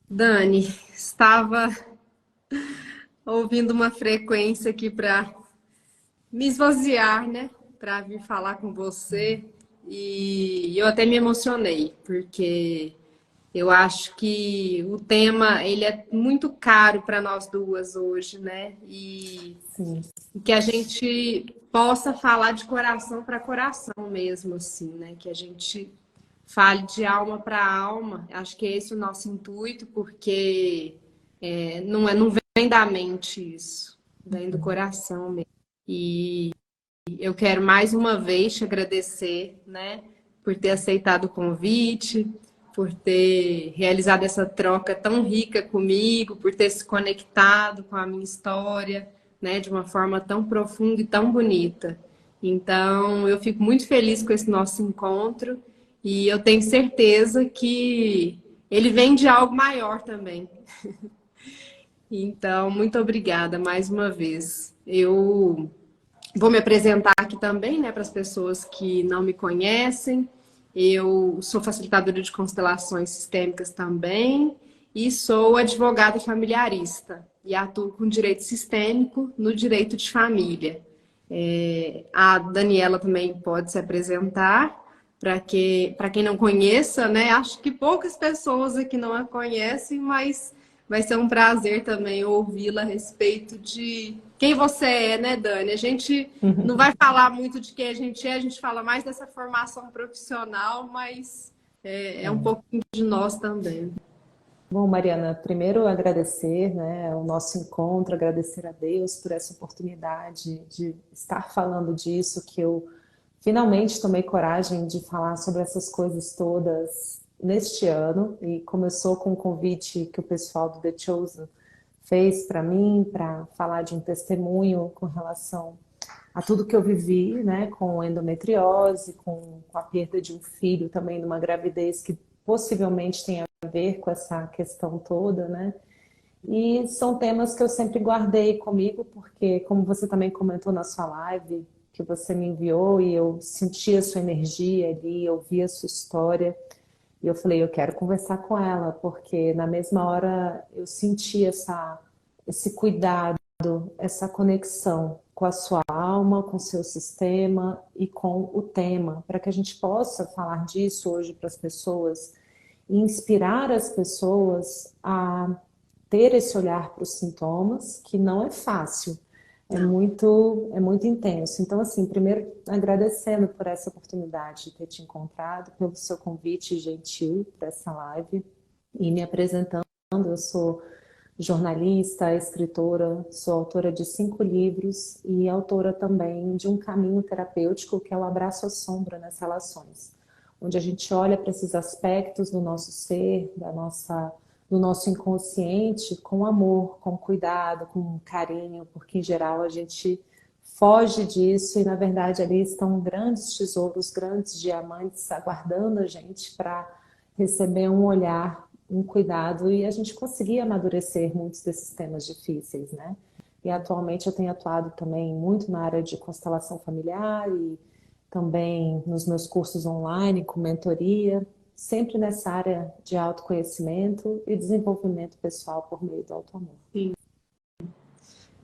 Dani, estava ouvindo uma frequência aqui para me esvaziar, né? Para vir falar com você. E eu até me emocionei, porque eu acho que o tema ele é muito caro para nós duas hoje, né? Sim. E que a gente possa falar de coração para coração mesmo, assim, né? Que a gente fale de alma para alma. Acho que é esse o nosso intuito, porque não vem da mente isso, vem do coração mesmo. E eu quero mais uma vez te agradecer, né, por ter aceitado o convite, por ter realizado essa troca tão rica comigo, por ter se conectado com a minha história, né, de uma forma tão profunda e tão bonita. Então, eu fico muito feliz com esse nosso encontro e eu tenho certeza que ele vem de algo maior também. Então, muito obrigada mais uma vez. Eu vou me apresentar aqui também, né, para as pessoas que não me conhecem. Eu sou facilitadora de constelações sistêmicas também e sou advogada familiarista e atuo com direito sistêmico no direito de família. A Daniela também pode se apresentar para quem não conheça, né? Acho que poucas pessoas aqui não a conhecem, mas vai ser um prazer também ouvi-la a respeito de quem você é, né, Dani? A gente não vai falar muito de quem a gente fala mais dessa formação profissional, mas é um É. pouquinho de nós também. Bom, Mariana, primeiro agradecer, né, o nosso encontro, agradecer a Deus por essa oportunidade de estar falando disso, que eu finalmente tomei coragem de falar sobre essas coisas todas neste ano, e começou com um convite que o pessoal do The Chosen fez para mim, para falar de um testemunho com relação a tudo que eu vivi, né, com endometriose, com a perda de um filho também numa gravidez que possivelmente tem a ver com essa questão toda, né? E são temas que eu sempre guardei comigo, porque como você também comentou na sua live, que você me enviou e eu senti a sua energia ali, eu vi a sua história, e eu falei, eu quero conversar com ela, porque na mesma hora eu senti esse cuidado, essa conexão com a sua alma, com o seu sistema e com o tema, para que a gente possa falar disso hoje para as pessoas e inspirar as pessoas a ter esse olhar para os sintomas, que não é fácil, Não. é muito intenso. Então, assim, primeiro agradecendo por essa oportunidade de ter te encontrado, pelo seu convite gentil para essa live e me apresentando. Eu sou jornalista, escritora, sou autora de 5 livros e autora também de um caminho terapêutico que é o Abraço à Sombra nas Relações, onde a gente olha para esses aspectos do nosso ser, do nosso inconsciente com amor, com cuidado, com carinho, porque em geral a gente foge disso e na verdade ali estão grandes tesouros, grandes diamantes aguardando a gente para receber um olhar, um cuidado e a gente conseguir amadurecer muitos desses temas difíceis, né? E atualmente eu tenho atuado também muito na área de constelação familiar e também nos meus cursos online com mentoria, sempre nessa área de autoconhecimento e desenvolvimento pessoal por meio do auto-amor. Sim,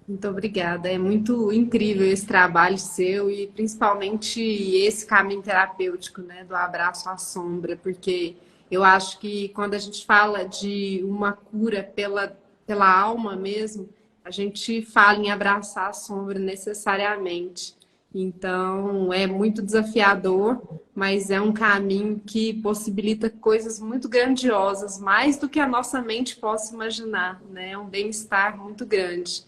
muito obrigada. É muito incrível esse trabalho seu e principalmente esse caminho terapêutico, né, do abraço à sombra, porque eu acho que quando a gente fala de uma cura pela alma mesmo, a gente fala em abraçar a sombra necessariamente. Então, é muito desafiador, mas é um caminho que possibilita coisas muito grandiosas, mais do que a nossa mente possa imaginar, né? É um bem-estar muito grande.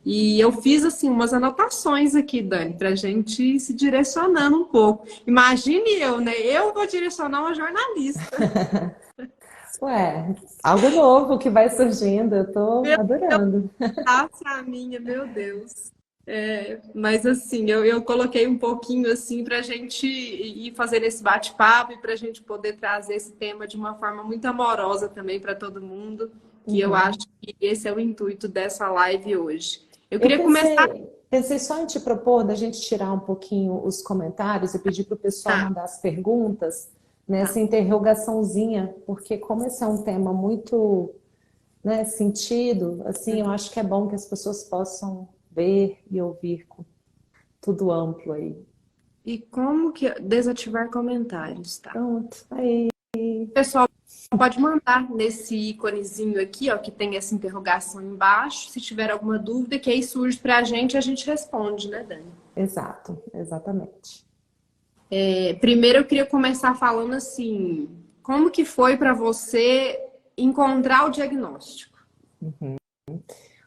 E eu fiz assim umas anotações aqui, Dani, para a gente ir se direcionando um pouco. Imagine eu, né? Eu vou direcionar uma jornalista. Ué, algo novo que vai surgindo, eu tô Meu adorando. Deus, a minha, meu Deus. Mas assim, eu coloquei um pouquinho assim para a gente ir fazer esse bate-papo e para a gente poder trazer esse tema de uma forma muito amorosa também para todo mundo, que eu acho Uhum. que esse é o intuito dessa live hoje. Eu Eu queria começar. pensei só em te propor da gente tirar um pouquinho os comentários e pedir para o pessoal Tá, mandar as perguntas tá. nessa interrogaçãozinha, porque como esse é um tema muito né, sentido, assim, eu acho que é bom que as pessoas possam ver e ouvir com tudo amplo aí. E como que desativar comentários, tá? Pronto, aí. O pessoal pode mandar nesse íconezinho aqui, ó, que tem essa interrogação embaixo, se tiver alguma dúvida, que aí surge pra gente e a gente responde, né, Dani? Exato, exatamente. Primeiro eu queria começar falando assim, como que foi para você encontrar o diagnóstico?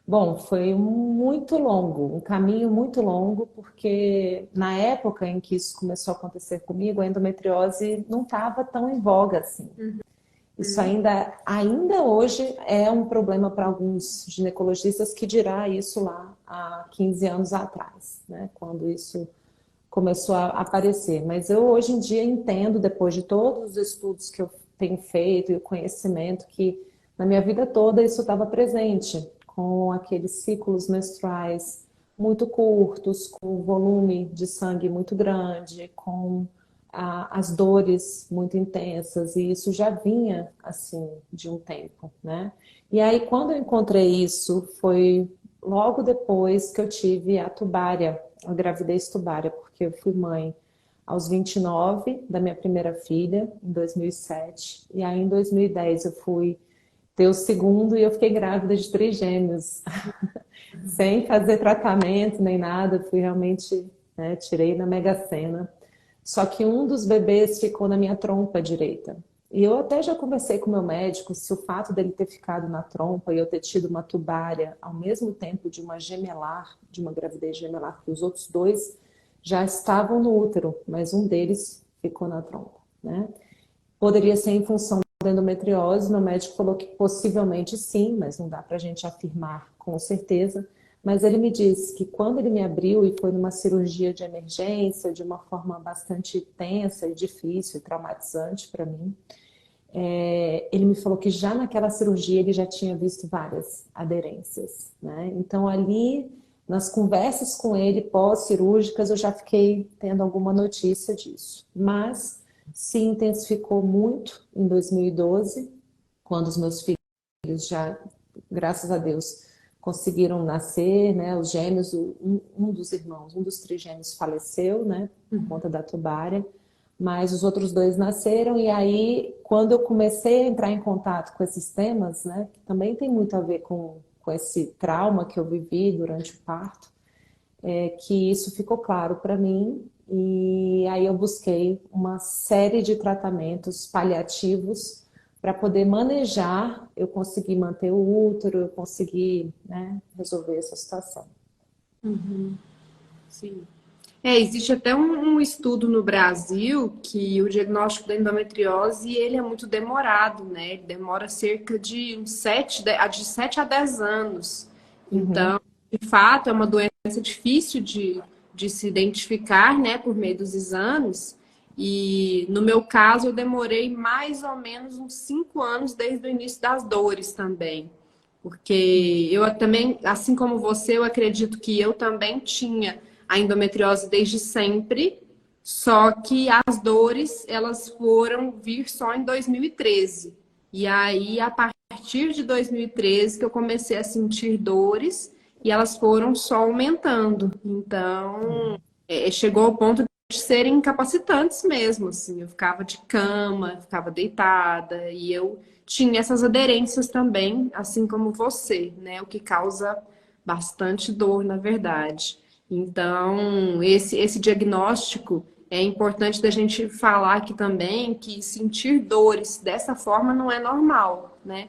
Bom, foi muito longo, um caminho muito longo, porque na época em que isso começou a acontecer comigo, a endometriose não estava tão em voga assim. Isso ainda hoje é um problema para alguns ginecologistas, que dirá isso lá há 15 anos atrás, né? Quando isso começou a aparecer. Mas eu hoje em dia entendo, depois de todos os estudos que eu tenho feito e o conhecimento, que na minha vida toda isso estava presente, com aqueles ciclos menstruais muito curtos, com volume de sangue muito grande, com as dores muito intensas, e isso já vinha assim de um tempo, né? E aí, quando eu encontrei isso, foi logo depois que eu tive a tubária, a gravidez tubária, porque eu fui mãe aos 29 da minha primeira filha, em 2007, e aí em 2010 eu fui ter o segundo e eu fiquei grávida de trigêmeos, sem fazer tratamento nem nada, fui realmente, né, tirei na Mega Sena. Só que um dos bebês ficou na minha trompa direita. E eu até já conversei com o meu médico se o fato dele ter ficado na trompa e eu ter tido uma tubária ao mesmo tempo de uma gemelar, de uma gravidez gemelar, que os outros dois já estavam no útero, mas um deles ficou na trompa, né? Poderia ser em função da endometriose, meu médico falou que possivelmente sim, mas não dá para a gente afirmar com certeza. Mas ele me disse que quando ele me abriu e foi numa cirurgia de emergência, de uma forma bastante tensa e difícil e traumatizante para mim, ele me falou que já naquela cirurgia ele já tinha visto várias aderências, né? Então ali, nas conversas com ele pós-cirúrgicas, eu já fiquei tendo alguma notícia disso. Mas se intensificou muito em 2012, quando os meus filhos já, graças a Deus, conseguiram nascer, né? Os gêmeos, um dos irmãos, um dos trigêmeos faleceu, né? Por conta da tubária, mas os outros dois nasceram, e aí, quando eu comecei a entrar em contato com esses temas, né, que também tem muito a ver com esse trauma que eu vivi durante o parto, que isso ficou claro para mim, e aí eu busquei uma série de tratamentos paliativos para poder manejar, eu consegui manter o útero, eu consegui, né, resolver essa situação. Sim. Existe até um estudo no Brasil que o diagnóstico da endometriose ele é muito demorado, né? Ele demora cerca de de 7 a 10 anos. Uhum, Então, de fato, é uma doença difícil de se identificar, né, por meio dos exames. E no meu caso, eu demorei mais ou menos uns 5 anos desde o início das dores também. Porque eu também, assim como você, eu acredito que eu também tinha a endometriose desde sempre, só que as dores, elas foram vir só em 2013. E aí, a partir de 2013, que eu comecei a sentir dores e elas foram só aumentando. Então, chegou ao ponto de serem incapacitantes mesmo, assim. Eu ficava de cama, ficava deitada e eu tinha essas aderências também, assim como você, né? O que causa bastante dor, na verdade. Então, esse diagnóstico é importante da gente falar aqui também que sentir dores dessa forma não é normal, né?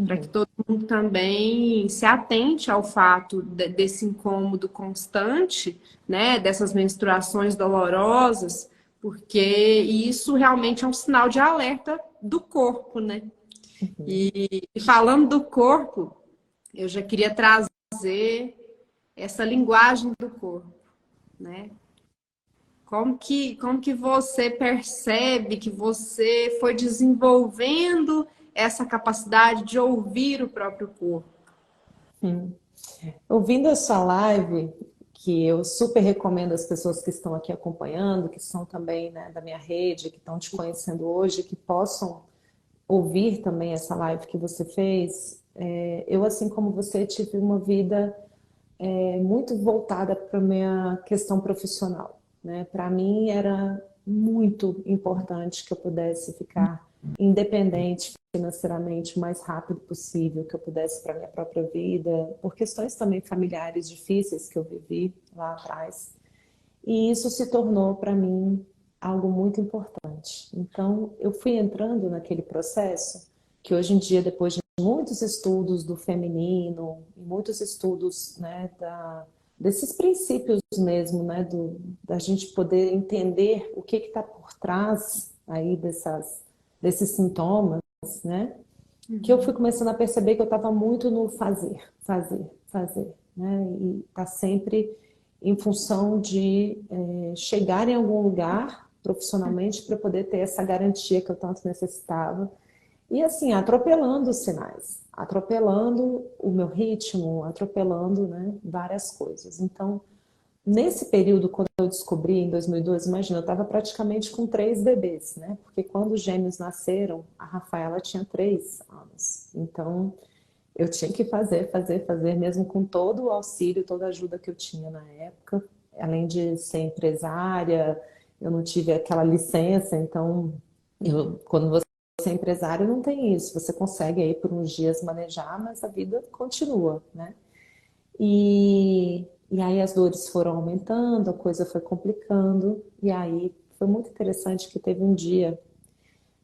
Para que uhum, todo mundo também se atente ao fato desse incômodo constante, né? Dessas menstruações dolorosas, porque isso realmente é um sinal de alerta do corpo, né? uhum. E falando do corpo, eu já queria trazer essa linguagem do corpo, né? Como que você percebe que você foi desenvolvendo essa capacidade de ouvir o próprio corpo? Hum. Ouvindo a sua live, que eu super recomendo às pessoas que estão aqui acompanhando, que são também, né, da minha rede, que estão te conhecendo hoje, que possam ouvir também essa live que você fez, Eu, assim como você, tive uma vida muito voltada para a minha questão profissional, né? Para mim era muito importante que eu pudesse ficar independente financeiramente o mais rápido possível, que eu pudesse para minha própria vida, por questões também familiares difíceis que eu vivi lá atrás. E isso se tornou para mim algo muito importante. Então, eu fui entrando naquele processo que hoje em dia, depois de muitos estudos do feminino, muitos estudos, né, desses princípios mesmo, né, da gente poder entender o que está por trás aí desses sintomas, né, que eu fui começando a perceber que eu estava muito no fazer, fazer, fazer, né? E tá sempre em função de chegar em algum lugar profissionalmente para poder ter essa garantia que eu tanto necessitava. E assim, atropelando os sinais, atropelando o meu ritmo, atropelando, né, várias coisas. Então, nesse período, quando eu descobri em 2012, imagina, eu estava praticamente com 3 bebês, né? Porque quando os gêmeos nasceram, a Rafaela tinha 3 anos. Então, eu tinha que fazer, fazer, fazer, mesmo com todo o auxílio, toda a ajuda que eu tinha na época. Além de ser empresária, eu não tive aquela licença, então, quando você é empresário, não tem isso. Você consegue aí por uns dias manejar, mas a vida continua, né? E aí as dores foram aumentando, a coisa foi complicando, e aí foi muito interessante que teve um dia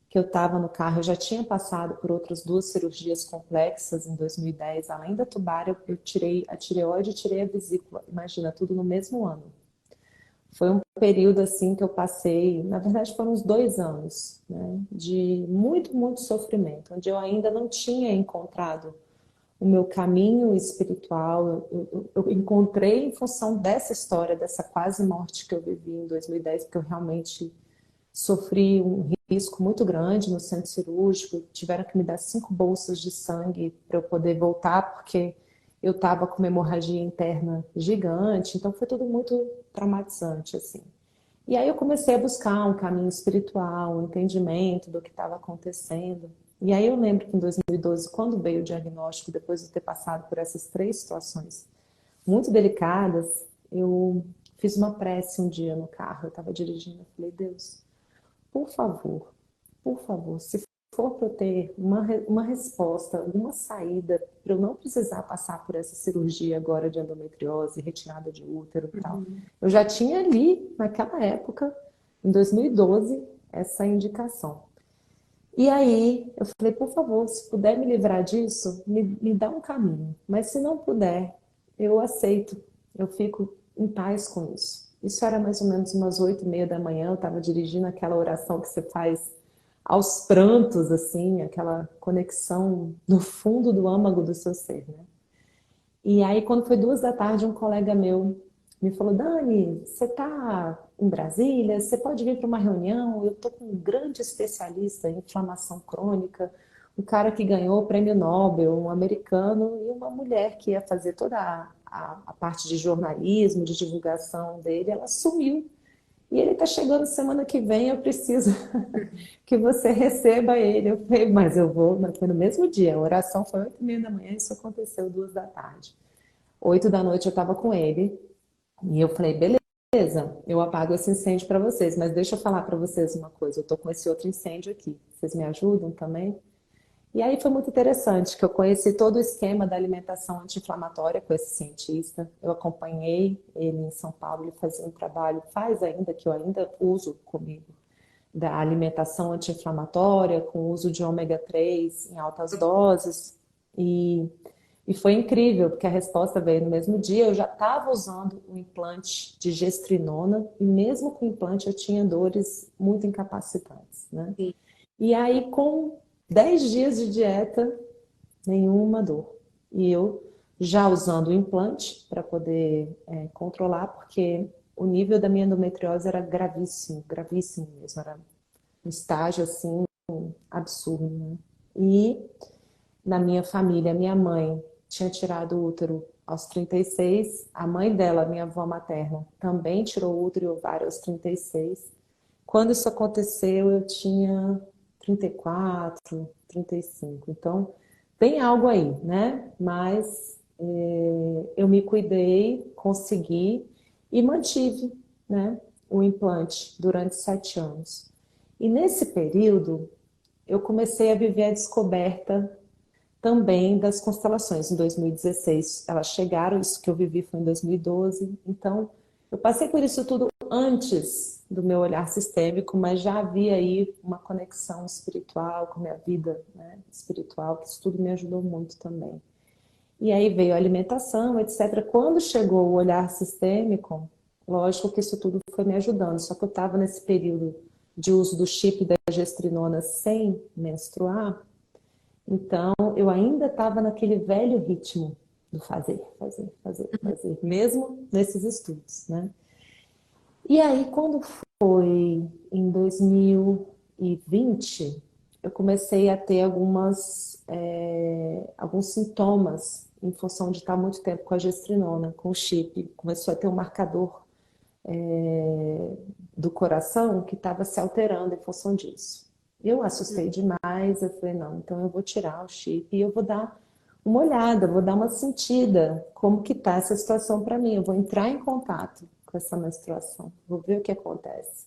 que eu estava no carro, eu já tinha passado por outras 2 cirurgias complexas em 2010, além da tubária, eu tirei a tireoide e tirei a vesícula, imagina, tudo no mesmo ano. Foi um período assim que eu passei, na verdade foram uns 2 anos, né, de muito, muito sofrimento, onde eu ainda não tinha encontrado o meu caminho espiritual. Eu encontrei em função dessa história, dessa quase morte que eu vivi em 2010, porque eu realmente sofri um risco muito grande no centro cirúrgico. Tiveram que me dar 5 bolsas de sangue para eu poder voltar, porque eu estava com uma hemorragia interna gigante. Então foi tudo muito traumatizante, assim. E aí eu comecei a buscar um caminho espiritual, um entendimento do que estava acontecendo. E aí eu lembro que em 2012, quando veio o diagnóstico, depois de ter passado por essas 3 situações muito delicadas, eu fiz uma prece um dia no carro, eu estava dirigindo, eu falei, Deus, por favor, se for para eu ter uma resposta, uma saída, para eu não precisar passar por essa cirurgia agora de endometriose, retirada de útero e tal. Eu já tinha ali, naquela época, em 2012, essa indicação. E aí eu falei, por favor, se puder me livrar disso, me dá um caminho. Mas se não puder, eu aceito, eu fico em paz com isso. Isso era mais ou menos umas 8h30 da manhã, eu estava dirigindo aquela oração que você faz aos prantos, assim, aquela conexão no fundo do âmago do seu ser, né? E aí, quando foi 2 da tarde, um colega meu me falou, Dani, você está em Brasília? Você pode vir para uma reunião? Eu estou com um grande especialista em inflamação crônica, um cara que ganhou o prêmio Nobel, um americano, e uma mulher que ia fazer toda a parte de jornalismo, de divulgação dele, ela sumiu. E ele está chegando semana que vem, eu preciso que você receba ele. Eu falei, mas eu vou, mas foi no mesmo dia, a oração foi 8h30 da manhã, isso aconteceu 2 da tarde. 8 da noite eu estava com ele, e eu falei, beleza, eu apago esse incêndio para vocês, mas deixa eu falar para vocês uma coisa, eu tô com esse outro incêndio aqui, vocês me ajudam também? E aí foi muito interessante que eu conheci todo o esquema da alimentação anti-inflamatória com esse cientista. Eu acompanhei ele em São Paulo, ele fazia um trabalho, faz ainda, que eu ainda uso comigo, da alimentação anti-inflamatória, com uso de ômega 3 em altas doses. E foi incrível, porque a resposta veio no mesmo dia. Eu já estava usando o implante de gestrinona, e mesmo com o implante eu tinha dores muito incapacitantes, né? Sim. E aí, com 10 dias de dieta, nenhuma dor. E eu já usando o implante para poder controlar, porque o nível da minha endometriose era gravíssimo, gravíssimo mesmo, era um estágio assim absurdo, né? E na minha família, minha mãe tinha tirado o útero aos 36, a mãe dela, minha avó materna, também tirou o útero e ovário aos 36. Quando isso aconteceu, eu tinha 34, 35. Então, tem algo aí, né? Mas eu me cuidei, consegui e mantive, né, o implante durante 7 anos. E nesse período, eu comecei a viver a descoberta também das constelações. Em 2016, elas chegaram, isso que eu vivi foi em 2012. Então, eu passei por isso tudo antes do meu olhar sistêmico, mas já havia aí uma conexão espiritual com a minha vida, né, espiritual, que isso tudo me ajudou muito também. E aí veio a alimentação, etc. Quando chegou o olhar sistêmico, lógico que isso tudo foi me ajudando, só que eu estava nesse período de uso do chip da gestrinona sem menstruar, então eu ainda estava naquele velho ritmo do fazer, fazer, fazer, fazer, mesmo nesses estudos, né? E aí, quando foi em 2020, eu comecei a ter alguns sintomas em função de estar muito tempo com a gestrinona, com o chip. Começou a ter um marcador do coração que estava se alterando em função disso. Eu assustei demais, eu falei, não, então eu vou tirar o chip e eu vou dar uma olhada, vou dar uma sentida como que tá essa situação para mim. Eu vou entrar em contato com essa menstruação, vou ver o que acontece.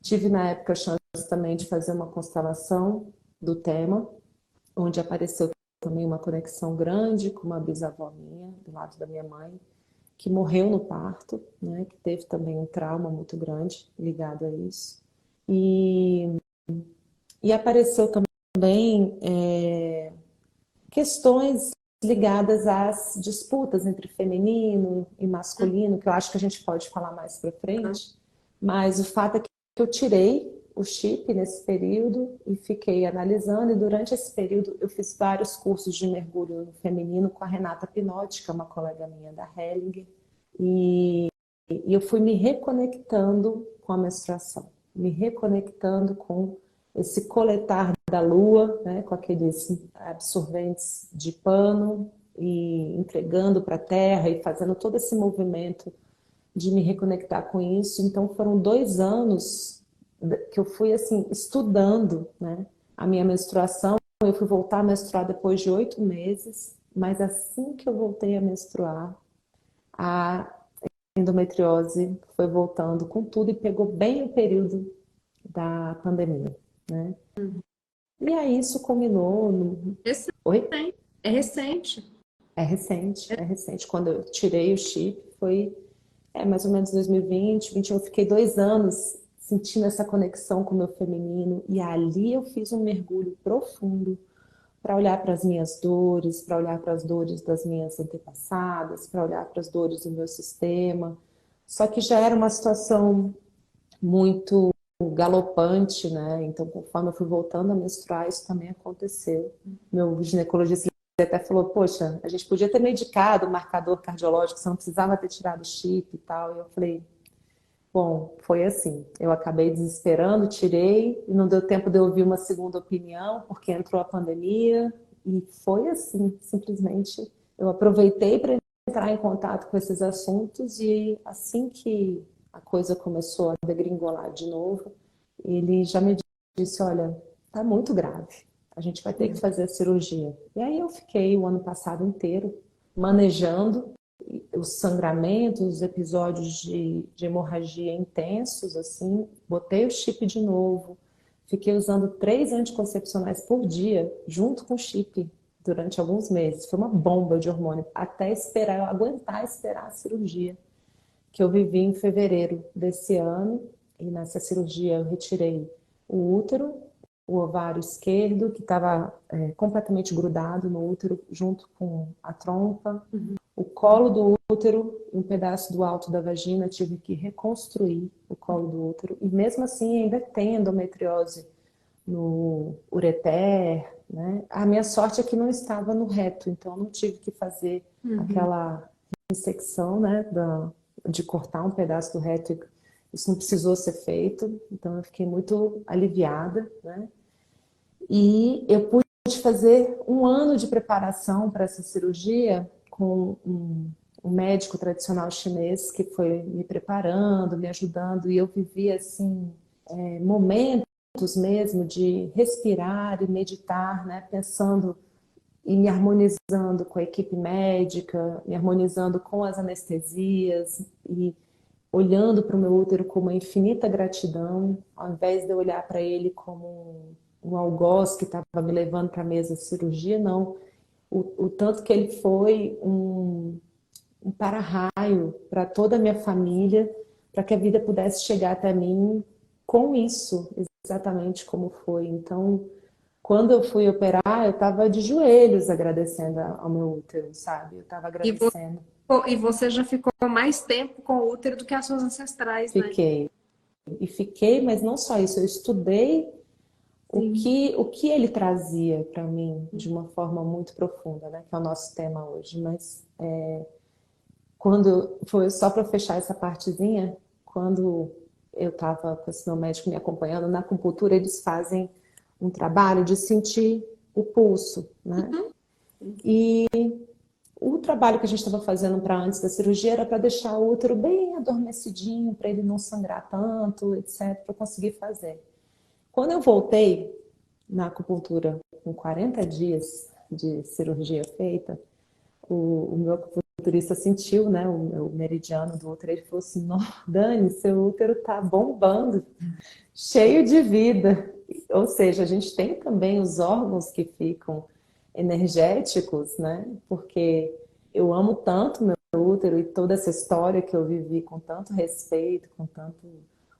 Tive na época a chance também de fazer uma constelação do tema, onde apareceu também uma conexão grande com uma bisavó minha, do lado da minha mãe, que morreu no parto, né, que teve também um trauma muito grande ligado a isso. E, e apareceu também questões ligadas às disputas entre feminino e masculino, que eu acho que a gente pode falar mais para frente, mas o fato é que eu tirei o chip nesse período e fiquei analisando, e durante esse período eu fiz vários cursos de mergulho no feminino com a Renata Pinotti, que é uma colega minha da Hellinger, e eu fui me reconectando com a menstruação, me reconectando com esse coletar da lua, né, com aqueles absorventes de pano e entregando para a terra e fazendo todo esse movimento de me reconectar com isso. Então foram 2 anos que eu fui assim estudando, né, a minha menstruação. Eu fui voltar a menstruar depois de 8 meses, mas assim que eu voltei a menstruar, a endometriose foi voltando com tudo e pegou bem o período da pandemia, né? E aí isso culminou no... Oi? Recente. É recente. É recente, é recente. Quando eu tirei o chip, foi mais ou menos 2020, 2021. Eu fiquei 2 anos sentindo essa conexão com o meu feminino e ali eu fiz um mergulho profundo para olhar para as minhas dores, para olhar para as dores das minhas antepassadas, para olhar para as dores do meu sistema. Só que já era uma situação muito galopante, né? Então, conforme eu fui voltando a menstruar, isso também aconteceu. Meu ginecologista até falou, poxa, a gente podia ter medicado o marcador cardiológico, você não precisava ter tirado o chip e tal. E eu falei, bom, foi assim. Eu acabei desesperando, tirei, e não deu tempo de eu ouvir uma segunda opinião, porque entrou a pandemia, e foi assim, simplesmente. Eu aproveitei para entrar em contato com esses assuntos, e assim que a coisa começou a degringolar de novo, ele já me disse, olha, tá muito grave, a gente vai ter que fazer a cirurgia. E aí eu fiquei o ano passado inteiro manejando os sangramentos, os episódios de hemorragia intensos, assim, botei o chip de novo, fiquei usando 3 anticoncepcionais por dia, junto com o chip, durante alguns meses. Foi uma bomba de hormônio, até esperar, eu aguentar esperar a cirurgia, que eu vivi em fevereiro desse ano, e nessa cirurgia eu retirei o útero, o ovário esquerdo, que estava completamente grudado no útero, junto com a trompa, o colo do útero, um pedaço do alto da vagina, tive que reconstruir o colo do útero. E mesmo assim ainda tem endometriose no ureter, né? A minha sorte é que não estava no reto, então não tive que fazer aquela ressecção, né, de cortar um pedaço do reto. Isso não precisou ser feito, então eu fiquei muito aliviada, né? E eu pude fazer 1 ano de preparação para essa cirurgia com um médico tradicional chinês que foi me preparando, me ajudando, e eu vivi assim momentos mesmo de respirar e meditar, né, pensando e me harmonizando com a equipe médica, me harmonizando com as anestesias e olhando para o meu útero com uma infinita gratidão, ao invés de eu olhar para ele como um algoz que estava me levando para a mesa de cirurgia, não. O tanto que ele foi um para-raio para toda a minha família, para que a vida pudesse chegar até mim com isso, exatamente como foi. Então, quando eu fui operar, eu estava de joelhos agradecendo ao meu útero, sabe? Eu estava E você, agradecendo. e você já ficou mais tempo com o útero do que as suas ancestrais, né? Fiquei. E fiquei, mas não só isso, eu estudei Sim. o que ele trazia para mim de uma forma muito profunda, né? Que é o nosso tema hoje. Mas quando foi só para fechar essa partezinha, quando eu estava com esse meu médico me acompanhando na acupuntura, eles fazem um trabalho de sentir o pulso, né? E o trabalho que a gente estava fazendo para antes da cirurgia era para deixar o útero bem adormecidinho, para ele não sangrar tanto, etc, para conseguir fazer. Quando eu voltei na acupuntura com 40 dias de cirurgia feita, o meu acupunturista sentiu, né, o meridiano do útero, ele falou assim: Dani, seu útero tá bombando, cheio de vida. Ou seja, a gente tem também os órgãos que ficam energéticos, né? Porque eu amo tanto meu útero e toda essa história que eu vivi com tanto respeito, com tanto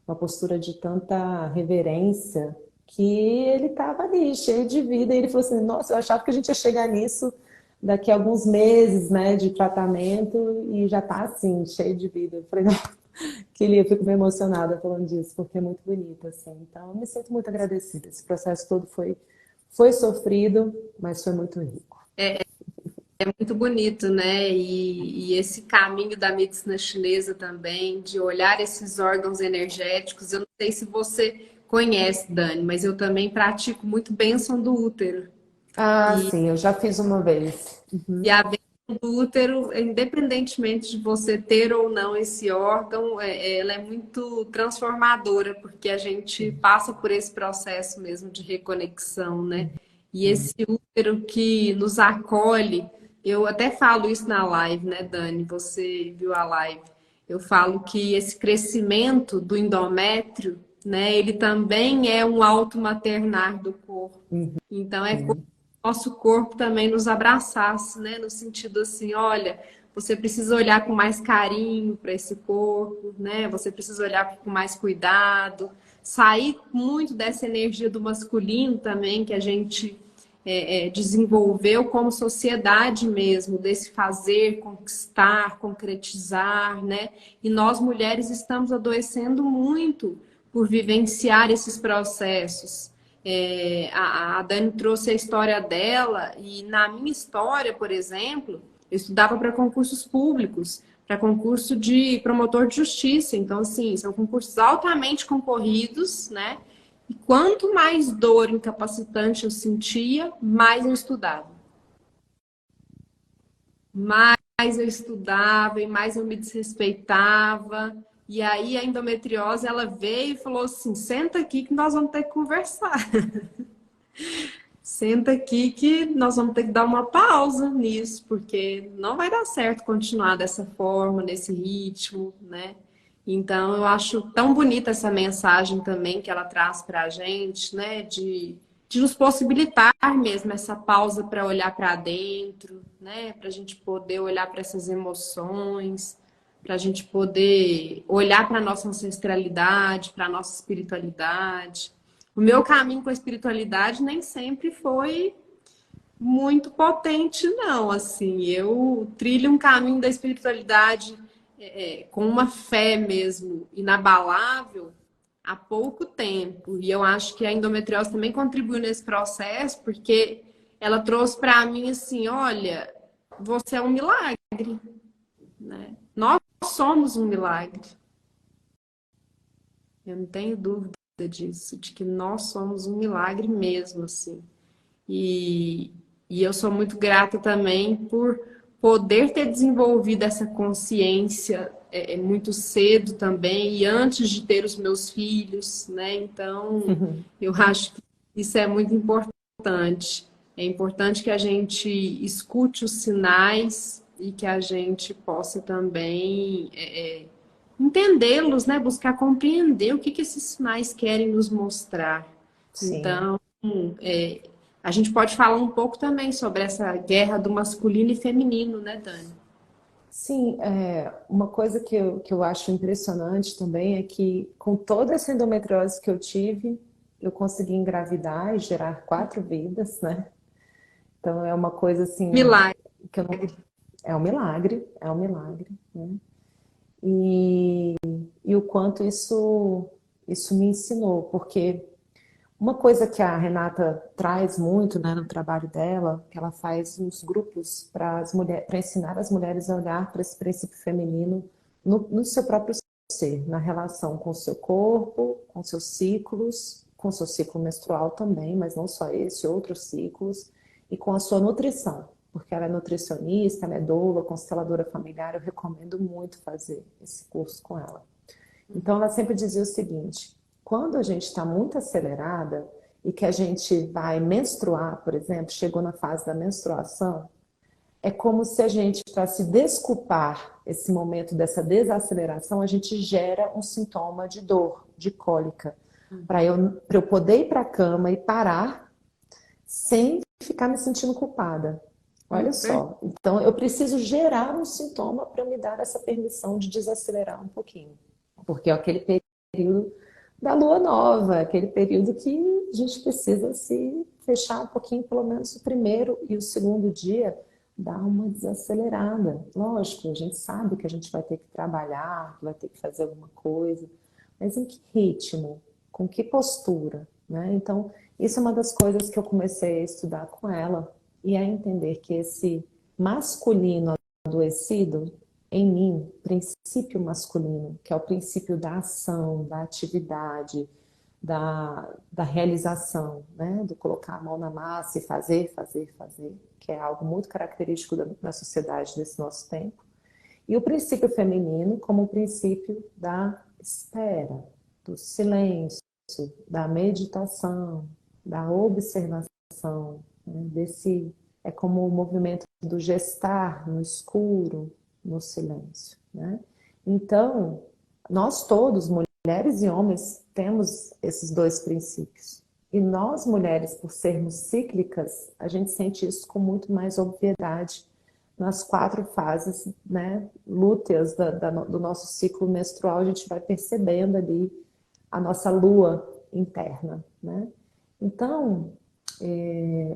uma postura de tanta reverência, que ele estava ali, cheio de vida. E ele falou assim: nossa, eu achava que a gente ia chegar nisso daqui a alguns meses, né, de tratamento, e já tá assim, cheio de vida. Eu falei: eu fico bem emocionada falando disso, porque é muito bonito, assim. Então, eu me sinto muito agradecida. Esse processo todo foi sofrido, mas foi muito rico. É muito bonito, né? E esse caminho da medicina chinesa também, de olhar esses órgãos energéticos. Eu não sei se você conhece, Dani, mas eu também pratico muito bênção do útero. Ah, sim, eu já fiz uma vez. E a bênção do útero, independentemente de você ter ou não esse órgão, ela é muito transformadora, porque a gente passa por esse processo mesmo de reconexão, né? E esse útero que nos acolhe, eu até falo isso na live, né, Dani? Você viu a live. Eu falo que esse crescimento do endométrio, né, ele também é um auto maternar do corpo. Então, é nosso corpo também nos abraçasse, né? No sentido assim, olha, você precisa olhar com mais carinho para esse corpo, né? Você precisa olhar com mais cuidado, sair muito dessa energia do masculino também que a gente desenvolveu como sociedade mesmo, desse fazer, conquistar, concretizar, né? E nós mulheres estamos adoecendo muito por vivenciar esses processos. A Dani trouxe a história dela, e na minha história, por exemplo, eu estudava para concursos públicos, para concurso de promotor de justiça. Então, assim, são concursos altamente concorridos, né? E quanto mais dor incapacitante eu sentia, mais eu estudava. Mais eu estudava e mais eu me desrespeitava. E aí a endometriose, ela veio e falou assim: senta aqui que nós vamos ter que conversar. Senta aqui que nós vamos ter que dar uma pausa nisso, porque não vai dar certo continuar dessa forma, nesse ritmo, né? Então, eu acho tão bonita essa mensagem também que ela traz para a gente, né? De nos possibilitar mesmo essa pausa para olhar para dentro, né? Para a gente poder olhar para essas emoções, para a gente poder olhar para a nossa ancestralidade, para a nossa espiritualidade. O meu caminho com a espiritualidade nem sempre foi muito potente, não. Assim, eu trilho um caminho da espiritualidade com uma fé mesmo inabalável há pouco tempo. E eu acho que a endometriose também contribuiu nesse processo, porque ela trouxe para mim assim, olha, você é um milagre, né? Nós somos um milagre. Eu não tenho dúvida disso, de que nós somos um milagre mesmo, assim. E, e eu sou muito grata também por poder ter desenvolvido essa consciência muito cedo também, e antes de ter os meus filhos, né? Então, eu acho que isso é muito importante. É importante que a gente escute os sinais e que a gente possa também entendê-los, né? Buscar compreender o que esses sinais querem nos mostrar. Sim. Então, é, a gente pode falar um pouco também sobre essa guerra do masculino e feminino, né, Dani? Sim, uma coisa que eu acho impressionante também é que com toda essa endometriose que eu tive, eu consegui engravidar e gerar 4 vidas, né? Então é uma coisa assim Milagre. que eu não... é um milagre, né? E, e o quanto isso me ensinou, porque uma coisa que a Renata traz muito, né, no trabalho dela, que ela faz uns grupos para as mulheres, para ensinar as mulheres a olhar para esse princípio feminino no seu próprio ser, na relação com o seu corpo, com seus ciclos, com o seu ciclo menstrual também, mas não só esse, outros ciclos, e com a sua nutrição, porque ela é nutricionista, ela é doula, consteladora familiar, eu recomendo muito fazer esse curso com ela. Então, ela sempre dizia o seguinte: quando a gente está muito acelerada e que a gente vai menstruar, por exemplo, chegou na fase da menstruação, é como se a gente, para se desculpar esse momento dessa desaceleração, a gente gera um sintoma de dor, de cólica, para eu poder ir para a cama e parar sem ficar me sentindo culpada. Olha só, então eu preciso gerar um sintoma para me dar essa permissão de desacelerar um pouquinho. Porque é aquele período da lua nova, aquele período que a gente precisa se fechar um pouquinho, pelo menos o primeiro e o segundo dia, dar uma desacelerada. Lógico, a gente sabe que a gente vai ter que trabalhar, que vai ter que fazer alguma coisa, mas em que ritmo? Com que postura? Né? Então, isso é uma das coisas que eu comecei a estudar com ela e a entender que esse masculino adoecido em mim, princípio masculino, que é o princípio da ação, da atividade, da realização, né? Do colocar a mão na massa e fazer, fazer, fazer, que é algo muito característico da sociedade desse nosso tempo. E o princípio feminino como o princípio da espera, do silêncio, da meditação, da observação, né? Desse é como o movimento do gestar no escuro, no silêncio, né? Então, nós todos, mulheres e homens, temos esses dois princípios. E nós, mulheres, por sermos cíclicas, a gente sente isso com muito mais obviedade nas 4 fases, né, lúteas do nosso ciclo menstrual. A gente vai percebendo ali a nossa lua interna, né? Então,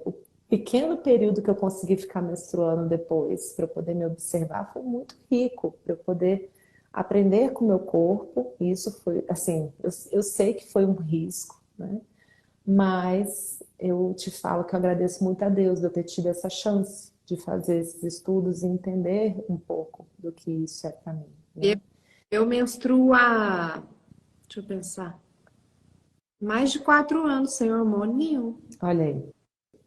o pequeno período que eu consegui ficar menstruando depois, para eu poder me observar, foi muito rico, para eu poder aprender com o meu corpo. E isso foi, assim, eu sei que foi um risco, né? Mas eu te falo que eu agradeço muito a Deus de eu ter tido essa chance de fazer esses estudos e entender um pouco do que isso é para mim, Eu, né? eu menstruo há, deixa eu pensar, mais de 4 anos sem hormônio nenhum Olha aí,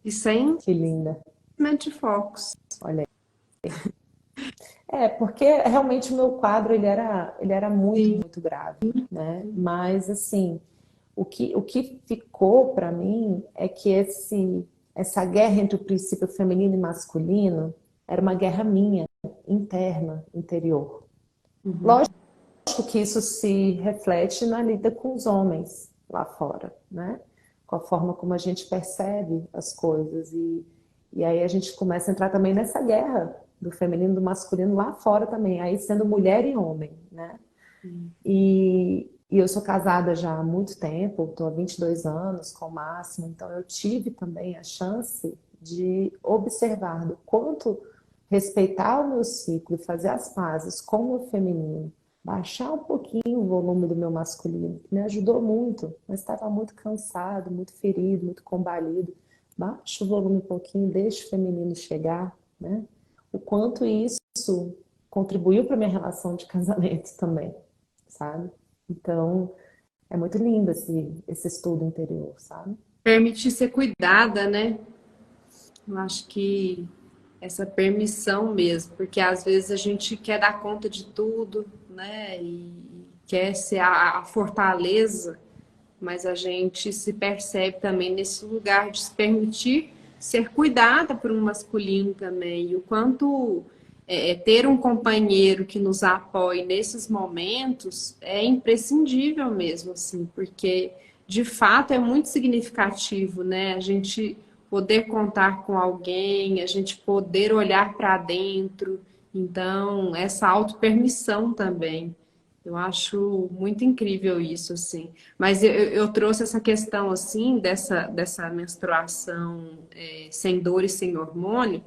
e sem que linda, mente de focos. olha aí. Porque realmente o meu quadro ele era muito, Sim. muito grave, né? Mas assim, o que ficou para mim é que essa guerra entre o princípio feminino e masculino era uma guerra minha, interna, interior. Uhum. Lógico que isso se reflete na lida com os homens lá fora, né? Com a forma como a gente percebe as coisas. E aí a gente começa a entrar também nessa guerra do feminino e do masculino lá fora também, aí sendo mulher e homem, né? E eu sou casada já há muito tempo, estou há 22 anos com o Máximo, então eu tive também a chance de observar do quanto respeitar o meu ciclo e fazer as pazes com o meu feminino, baixar um pouquinho o volume do meu masculino, que me ajudou muito, mas estava muito cansado, muito ferido, muito combalido. Baixa o volume um pouquinho, deixa o feminino chegar, né? O quanto isso contribuiu para minha relação de casamento também, sabe? Então, é muito lindo esse estudo interior, sabe? Permitir ser cuidada, né? Eu acho que essa permissão mesmo, porque às vezes a gente quer dar conta de tudo, né? E quer ser a fortaleza, mas a gente se percebe também nesse lugar de se permitir ser cuidada por um masculino também, e o quanto ter um companheiro que nos apoie nesses momentos é imprescindível mesmo, assim, porque de fato é muito significativo, né? A gente poder contar com alguém, a gente poder olhar para dentro, então essa autopermissão também. Eu acho muito incrível isso, assim. Mas eu trouxe essa questão, assim, dessa menstruação sem dor e sem hormônio,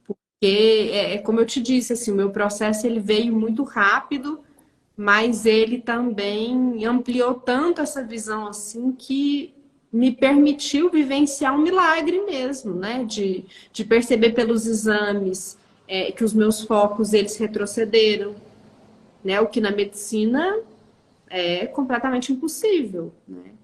porque, como eu te disse, assim, o meu processo ele veio muito rápido, mas ele também ampliou tanto essa visão, assim, que me permitiu vivenciar um milagre mesmo, né? De perceber pelos exames que os meus focos, eles retrocederam, né? O que na medicina é completamente impossível, né?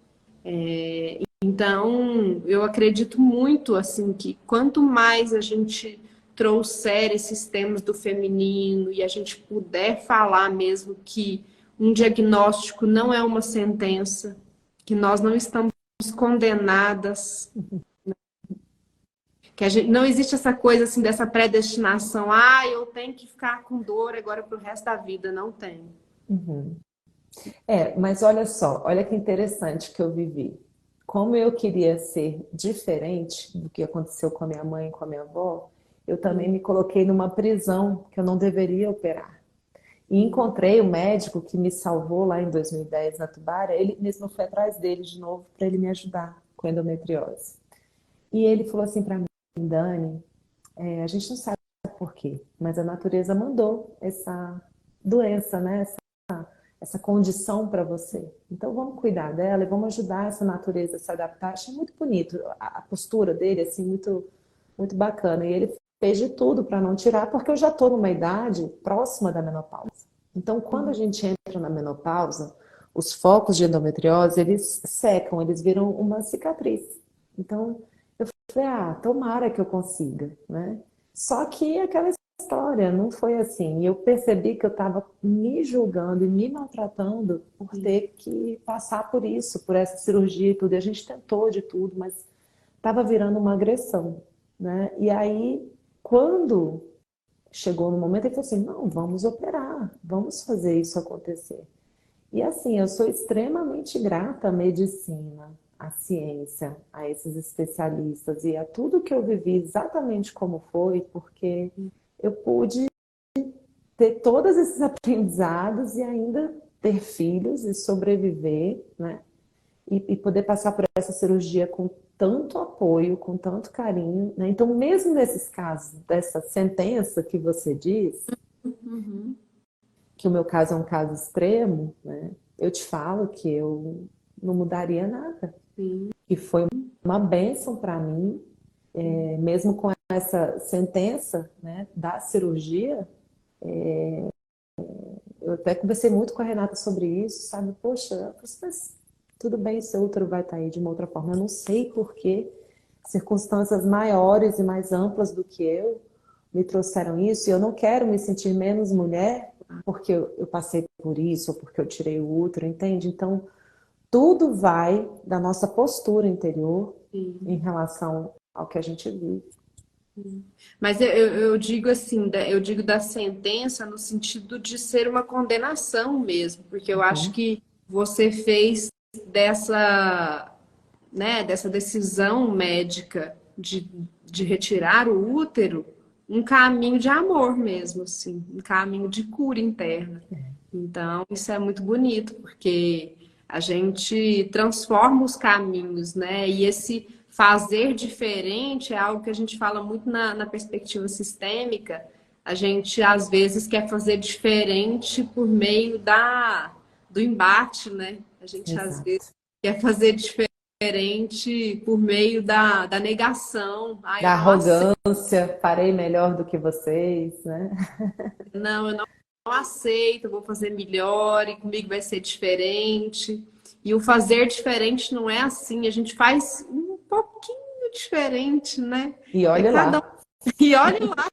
Então, eu acredito muito assim que quanto mais a gente trouxer esses temas do feminino e a gente puder falar mesmo que um diagnóstico não é uma sentença, que nós não estamos condenadas, que a gente, não existe essa coisa assim dessa predestinação, eu tenho que ficar com dor agora para o resto da vida, não tem. Uhum. Mas olha só, olha que interessante que eu vivi. Como eu queria ser diferente do que aconteceu com a minha mãe e com a minha avó, eu também me coloquei numa prisão que eu não deveria operar. E encontrei o médico que me salvou lá em 2010 na Tubarão. Ele mesmo foi atrás dele de novo para ele me ajudar com endometriose. E ele falou assim para mim, Dani, a gente não sabe por quê, mas a natureza mandou essa doença, né? Essa condição para você. Então vamos cuidar dela e vamos ajudar essa natureza a se adaptar. Achei muito bonito a postura dele, assim, muito, muito bacana. E ele fez de tudo para não tirar, porque eu já estou numa idade próxima da menopausa. Então, quando a gente entra na menopausa, os focos de endometriose, eles secam, eles viram uma cicatriz. Então, eu falei, tomara que eu consiga, né? Só que aquela história não foi assim. E eu percebi que eu estava me julgando e me maltratando por ter que passar por isso, por essa cirurgia e tudo. E a gente tentou de tudo, mas estava virando uma agressão, né? E aí, quando chegou no momento, ele falou assim, não, vamos operar, vamos fazer isso acontecer. E assim, eu sou extremamente grata à medicina, à ciência, a esses especialistas e a tudo que eu vivi exatamente como foi, porque eu pude ter todos esses aprendizados e ainda ter filhos e sobreviver, né? E poder passar por essa cirurgia com tanto apoio, com tanto carinho, né? Então, mesmo nesses casos, dessa sentença que você diz, Uhum. que o meu caso é um caso extremo, né? Eu te falo que eu não mudaria nada. Sim. E foi uma bênção para mim, mesmo com essa sentença, né, da cirurgia. Eu até conversei muito com a Renata sobre isso, sabe? Poxa, mas tudo bem, seu útero vai estar aí de uma outra forma. Eu não sei por que circunstâncias maiores e mais amplas do que eu me trouxeram isso, e eu não quero me sentir menos mulher porque eu passei por isso, ou porque eu tirei o útero, entende? Então, tudo vai da nossa postura interior em relação ao que a gente vive. Mas eu digo assim, eu digo da sentença no sentido de ser uma condenação mesmo, porque eu acho Uhum. que você fez dessa, né, dessa decisão médica de retirar o útero um caminho de amor mesmo, assim, um caminho de cura interna. Então, isso é muito bonito, porque a gente transforma os caminhos, né? E esse fazer diferente é algo que a gente fala muito na perspectiva sistêmica. A gente, às vezes, quer fazer diferente por meio do embate, né? A gente, às vezes, Exato. quer fazer diferente por meio da negação. Eu Da não aceito. arrogância, farei melhor do que vocês, né? Não, eu não aceito, eu vou fazer melhor e comigo vai ser diferente. E o fazer diferente não é assim, a gente faz um pouquinho diferente, né? E É olhe cada um. lá. E olhe lá,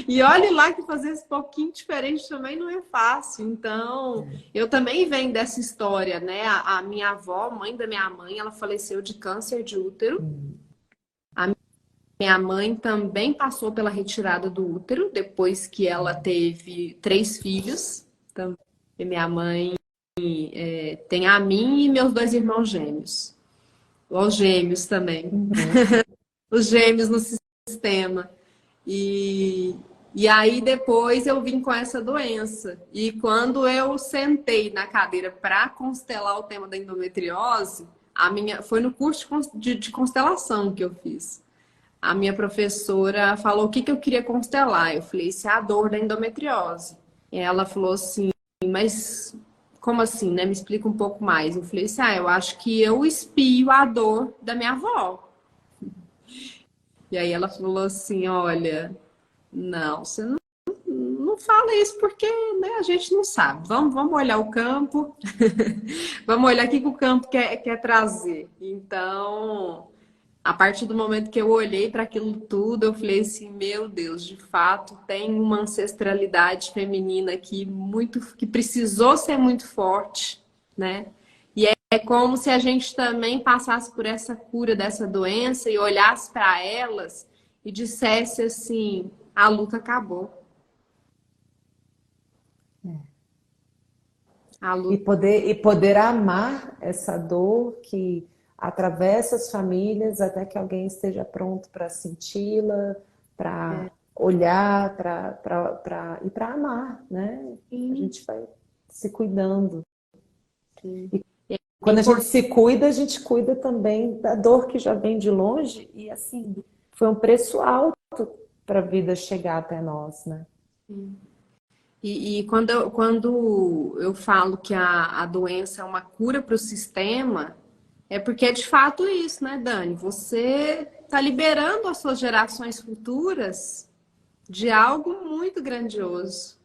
e olhe lá que fazer esse pouquinho diferente também não é fácil. Então, eu também venho dessa história, né? A minha avó, mãe da minha mãe, ela faleceu de câncer de útero. Hum. minha mãe também passou pela retirada do útero depois que ela teve 3 filhos. Também. E minha mãe tem a mim e meus 2 irmãos gêmeos. Os gêmeos também. Uhum. Os gêmeos no sistema. E, e aí depois eu vim com essa doença. E quando eu sentei na cadeira para constelar o tema da endometriose, foi no curso de constelação que eu fiz. A minha professora falou o que eu queria constelar. Eu falei, isso é a dor da endometriose. E ela falou assim, mas como assim, né? Me explica um pouco mais. Eu falei assim, eu acho que eu espio a dor da minha avó. E aí ela falou assim, olha, não, você não fala isso porque, né, a gente não sabe. Vamos olhar o campo, vamos olhar o que o campo quer trazer. Então, a partir do momento que eu olhei para aquilo tudo, eu falei assim, meu Deus, de fato, tem uma ancestralidade feminina aqui que precisou ser muito forte, né? E é como se a gente também passasse por essa cura dessa doença e olhasse para elas e dissesse assim, a luta acabou. A luta E poder amar essa dor que atravessa as famílias até que alguém esteja pronto para senti-la, para olhar, e para amar, né? A gente vai se cuidando. E é quando a gente importante. se cuida, a gente cuida também da dor que já vem de longe e assim, foi um preço alto para a vida chegar até nós, né? E quando eu falo que a doença é uma cura para o sistema, é porque é de fato isso, né, Dani? Você está liberando as suas gerações futuras de algo muito grandioso.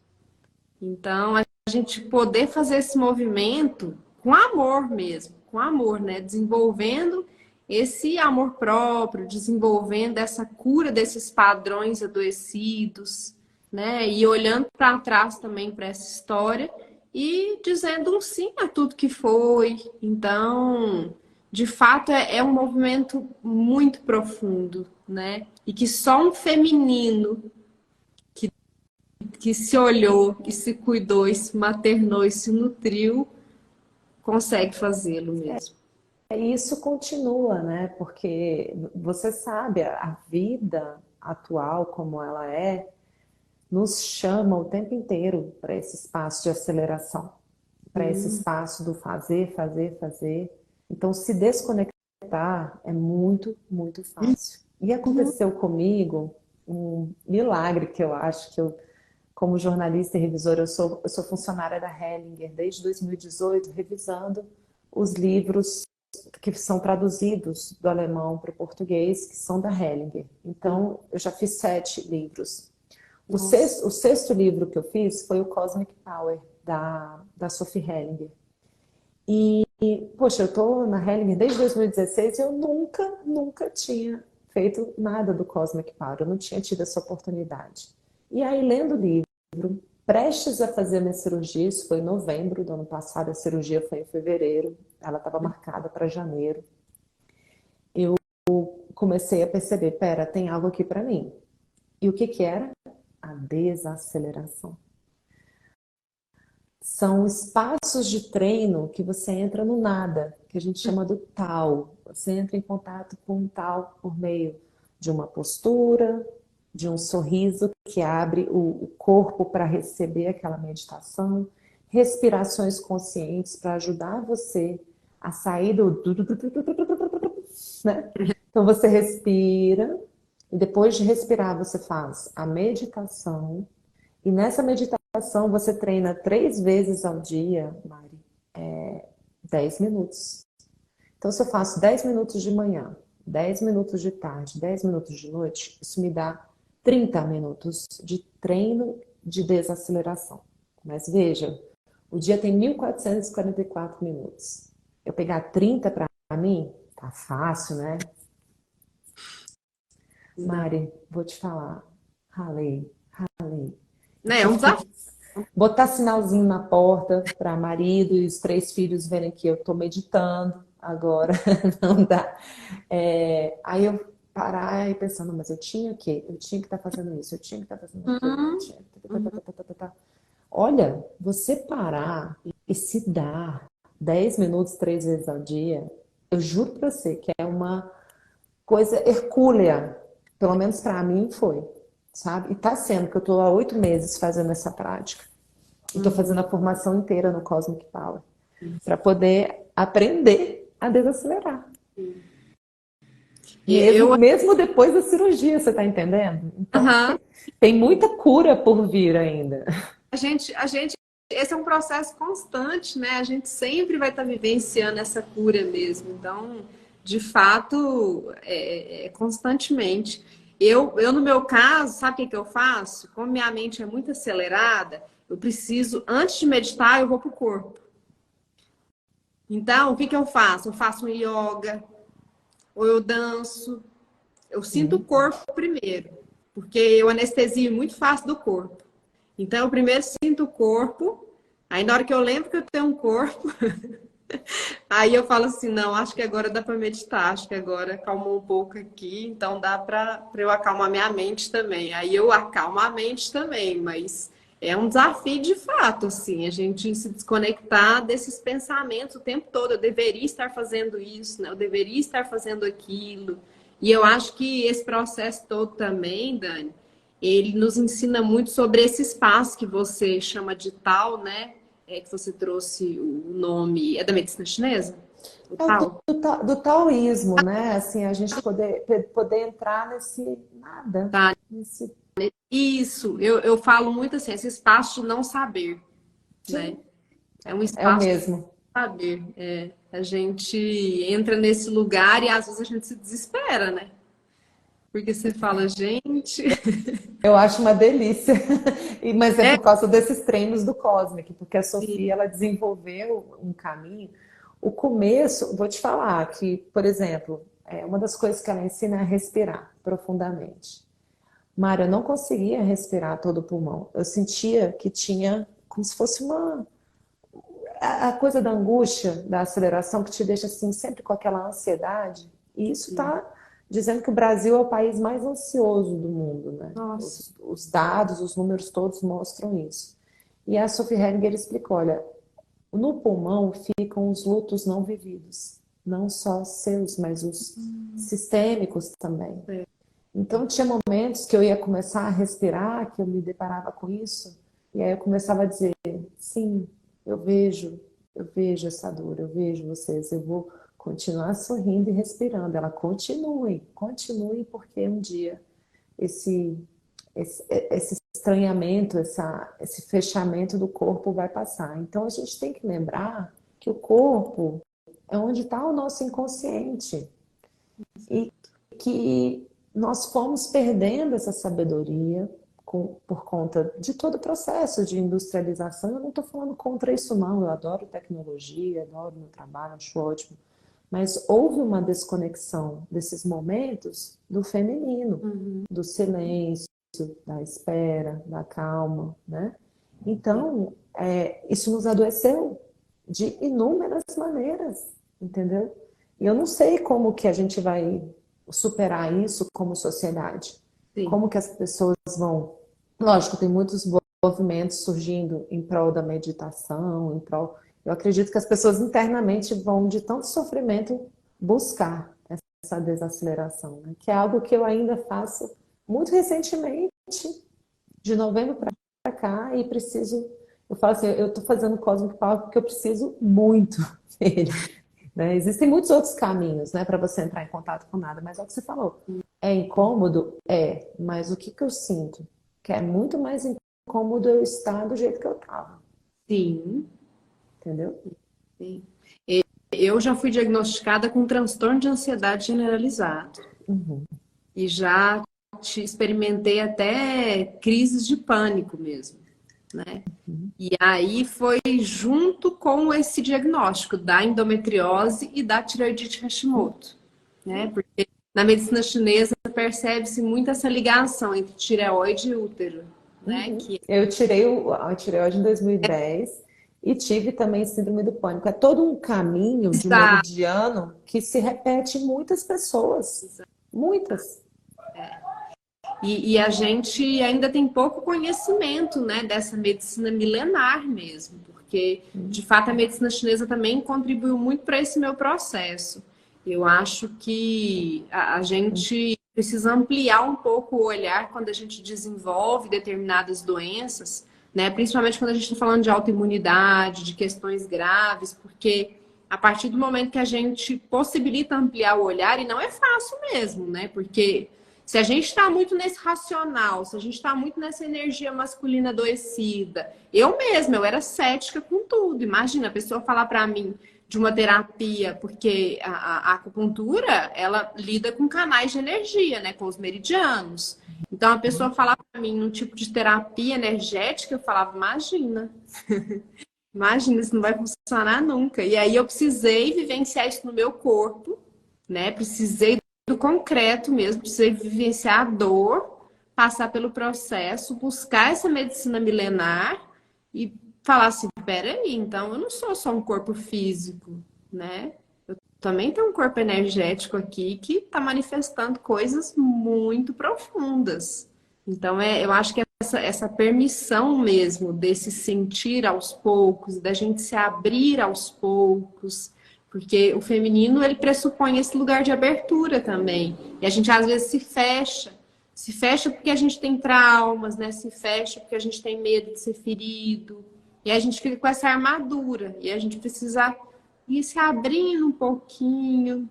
Então, a gente poder fazer esse movimento com amor mesmo, com amor, né? Desenvolvendo esse amor próprio, desenvolvendo essa cura desses padrões adoecidos, né? E olhando para trás também para essa história e dizendo um sim a tudo que foi. Então, de fato, é um movimento muito profundo, né? E que só um feminino que se olhou, que se cuidou, e se maternou e se nutriu, consegue fazê-lo mesmo. E isso continua, né? Porque você sabe, a vida atual como ela é, nos chama o tempo inteiro para esse espaço de aceleração, para esse espaço do fazer, fazer, fazer. Então, se desconectar é muito, muito fácil. E aconteceu comigo um milagre que eu acho que eu, como jornalista e revisora, eu sou funcionária da Hellinger desde 2018, revisando os livros que são traduzidos do alemão para o português, que são da Hellinger. Então, eu já fiz 7 livros. O sexto livro que eu fiz foi o Cosmic Power, da Sophie Hellinger. Poxa, eu estou na Hellinger desde 2016 e eu nunca, nunca tinha feito nada do Cosmic Power. Eu não tinha tido essa oportunidade. E aí, lendo o livro, prestes a fazer a minha cirurgia, isso foi em novembro do ano passado, a cirurgia foi em fevereiro, ela estava marcada para janeiro. Eu comecei a perceber, pera, tem algo aqui para mim. E o que que era? A desaceleração. São espaços de treino que você entra no nada, que a gente chama do tal. Você entra em contato com o tal por meio de uma postura, de um sorriso que abre o corpo para receber aquela meditação, respirações conscientes para ajudar você a sair do... né? Então você respira e depois de respirar você faz a meditação e nessa meditação você treina 3 vezes ao dia, Mari, 10 minutos. Então se eu faço 10 minutos de manhã, 10 minutos de tarde, 10 minutos de noite, isso me dá 30 minutos de treino de desaceleração. Mas veja, o dia tem 1444 minutos. Eu pegar 30 para mim, tá fácil, né? Mari, vou te falar. Ralei, ralei. Eu Né? É um tive desafio. que botar sinalzinho na porta para marido e os 3 filhos verem que eu tô meditando agora. Não dá. Aí eu parar e pensar, não, mas eu tinha que, eu tinha que estar fazendo isso, eu tinha que estar fazendo aquilo, eu Uhum, tinha que... uhum. Olha, você parar e se dar 10 minutos 3 vezes ao dia, eu juro pra você que é uma coisa hercúlea. Pelo menos pra mim foi, sabe? E tá sendo que eu tô há 8 meses fazendo essa prática. E tô fazendo a formação inteira no Cosmic Power para poder aprender a desacelerar. Mesmo, Eu, mesmo depois da cirurgia, você tá entendendo? Então aham. tem muita cura por vir ainda. Esse é um processo constante, né? A gente sempre vai estar vivenciando essa cura mesmo. Então, de fato, é constantemente. No meu caso, sabe o que que eu faço? Como minha mente é muito acelerada, eu preciso, antes de meditar, eu vou para o corpo. Então, o que que eu faço? Eu faço um yoga, ou eu danço. Eu sinto o Sim. corpo primeiro, porque eu anestesio muito fácil do corpo. Então, eu primeiro sinto o corpo, aí na hora que eu lembro que eu tenho um corpo, aí eu falo assim, não, acho que agora dá para meditar, acho que agora acalmou um pouco aqui, então dá para eu acalmar minha mente também. Aí eu acalmo a mente também, mas é um desafio de fato, assim, a gente se desconectar desses pensamentos o tempo todo. Eu deveria estar fazendo isso, né? Eu deveria estar fazendo aquilo. E eu acho que esse processo todo também, Dani, ele nos ensina muito sobre esse espaço que você chama de tal, né? Que você trouxe o nome. É da medicina chinesa? O É o tal? do taoísmo, né? Assim, a gente poder entrar nesse nada, Tá. nesse Isso, eu falo muito assim, esse espaço de não saber, né? sim, É um é o espaço de mesmo. saber. É, a gente entra nesse lugar e às vezes a gente se desespera, né? Porque você fala, gente. Eu acho uma delícia. Mas é É, por causa desses treinos do Cosmic, porque a sim. Sofia ela desenvolveu um caminho. O começo, vou te falar que, por exemplo, uma das coisas que ela ensina é respirar profundamente. Mara, eu não conseguia respirar todo o pulmão. Eu sentia que tinha como se fosse a coisa da angústia, da aceleração que te deixa assim sempre com aquela ansiedade. E isso está dizendo que o Brasil é o país mais ansioso do mundo, né? Nossa. Os dados, os números todos mostram isso. E a Sophie Heringer explicou, olha, no pulmão ficam os lutos não vividos, não só seus, mas os sistêmicos também. É. Então tinha momentos que eu ia começar a respirar, que eu me deparava com isso, e aí eu começava a dizer, sim, eu vejo essa dor, eu vejo vocês, eu vou continuar sorrindo e respirando. Ela continue, continue, porque um dia esse, esse estranhamento, esse fechamento do corpo vai passar. Então a gente tem que lembrar que o corpo é onde está o nosso inconsciente e que nós fomos perdendo essa sabedoria por conta de todo o processo de industrialização. Eu não estou falando contra isso, não. Eu adoro tecnologia, adoro meu trabalho, acho ótimo. Mas houve uma desconexão desses momentos do feminino, Uhum. do silêncio, da espera, da calma, né? Então, isso nos adoeceu de inúmeras maneiras, entendeu? E eu não sei como que a gente vai superar isso como sociedade. Sim. Como que as pessoas vão... Lógico, tem muitos movimentos surgindo em prol da meditação, em prol... Eu acredito que as pessoas internamente vão, de tanto sofrimento, buscar essa desaceleração, né? Que é algo que eu ainda faço muito recentemente, de novembro para cá, e preciso... Eu falo assim, eu estou fazendo Cosmic Power porque eu preciso muito dele, né? Existem muitos outros caminhos, né, para você entrar em contato com nada, mas é o que você falou. É incômodo? É, mas o que que eu sinto? Que é muito mais incômodo eu estar do jeito que eu estava, Sim, entendeu? sim. Eu já fui diagnosticada com transtorno de ansiedade generalizado. Uhum. E já experimentei até crises de pânico mesmo, né? E aí foi junto com esse diagnóstico da endometriose e da tireoidite Hashimoto, né? Porque na medicina chinesa percebe-se muito essa ligação entre tireoide e útero, né? Uhum. Que Eu tirei a tireoide em 2010 e tive também síndrome do pânico. É todo um caminho de está meridiano que se repete em muitas pessoas. muitas. E a gente ainda tem pouco conhecimento, né, dessa medicina milenar mesmo, porque, de fato, a medicina chinesa também contribuiu muito para esse meu processo. Eu acho que a gente precisa ampliar um pouco o olhar quando a gente desenvolve determinadas doenças, né, principalmente quando a gente está falando de autoimunidade, de questões graves, porque a partir do momento que a gente possibilita ampliar o olhar, e não é fácil mesmo, né, porque se a gente está muito nesse racional, se a gente está muito nessa energia masculina adoecida, eu mesma, eu era cética com tudo. Imagina a pessoa falar para mim de uma terapia, porque a acupuntura, ela lida com canais de energia, né, com os meridianos. Então, a pessoa falar para mim num tipo de terapia energética, eu falava, imagina, imagina, isso não vai funcionar nunca. E aí eu precisei vivenciar isso no meu corpo, né? Precisei do concreto mesmo, precisei vivenciar a dor, passar pelo processo, buscar essa medicina milenar e falar assim, peraí, então eu não sou só um corpo físico, né? Eu também tenho um corpo energético aqui que está manifestando coisas muito profundas. Então, eu acho que essa permissão mesmo desse sentir aos poucos, da gente se abrir aos poucos, porque o feminino, ele pressupõe esse lugar de abertura também. E a gente, às vezes, se fecha. Se fecha porque a gente tem traumas, né? Se fecha porque a gente tem medo de ser ferido. E a gente fica com essa armadura. E a gente precisa ir se abrindo um pouquinho.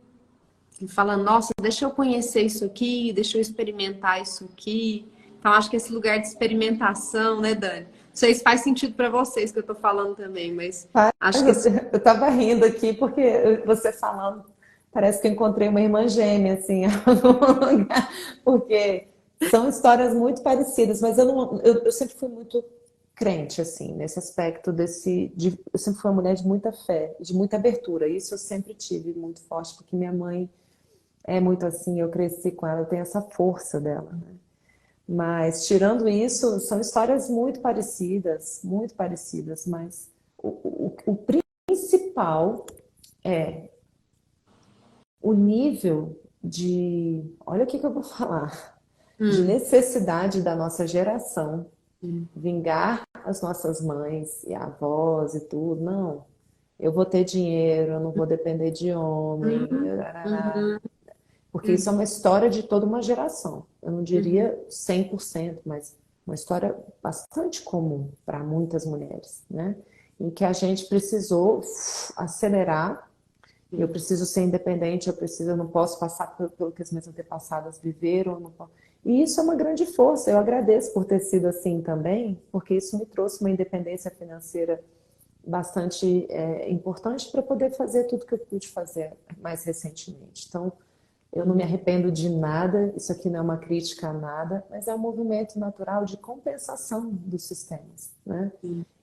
E falando, nossa, deixa eu conhecer isso aqui, deixa eu experimentar isso aqui. Então, acho que esse lugar de experimentação, né, Dani? Não sei se faz sentido para vocês que eu tô falando também, mas Faz, acho que esse... eu estava rindo aqui porque você falando, parece que eu encontrei uma irmã gêmea, assim, no lugar, porque são histórias muito parecidas, mas eu sempre fui muito crente, assim, nesse aspecto eu sempre fui uma mulher de muita fé, de muita abertura, isso eu sempre tive muito forte, porque minha mãe é muito assim, eu cresci com ela, eu tenho essa força dela, né? Mas, tirando isso, são histórias muito parecidas, mas o principal é o nível de, olha o que eu vou falar, de Hum, necessidade da nossa geração vingar as nossas mães e avós e tudo. Não, eu vou ter dinheiro, eu não vou depender de homem, uhum, uhum, porque isso é uhum, uma história de toda uma geração. Eu não uhum. diria 100%, mas uma história bastante comum para muitas mulheres, né? Em que a gente precisou acelerar. Eu preciso ser independente, eu não posso passar pelo que as minhas antepassadas viveram. Eu não posso... E isso é uma grande força. Eu agradeço por ter sido assim também, porque isso me trouxe uma independência financeira bastante importante para poder fazer tudo que eu pude fazer mais recentemente. Então, eu não me arrependo de nada, isso aqui não é uma crítica a nada, mas é um movimento natural de compensação dos sistemas, né?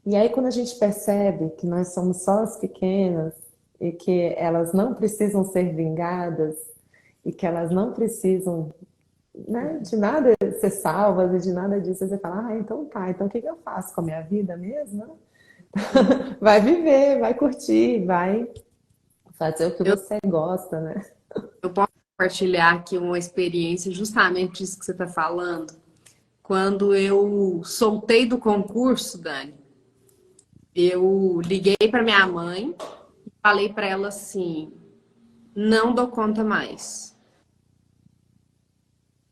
E aí, quando a gente percebe que nós somos só as pequenas e que elas não precisam ser vingadas e que elas não precisam, né, de nada ser salvas e de nada disso, você fala, então tá, então o que eu faço com a minha vida mesmo? Vai viver, vai curtir, vai fazer o que Eu, você gosta, né? eu posso compartilhar aqui uma experiência justamente disso que você está falando. Quando eu soltei do concurso, Dani, eu liguei para minha mãe e falei para ela assim: não dou conta mais,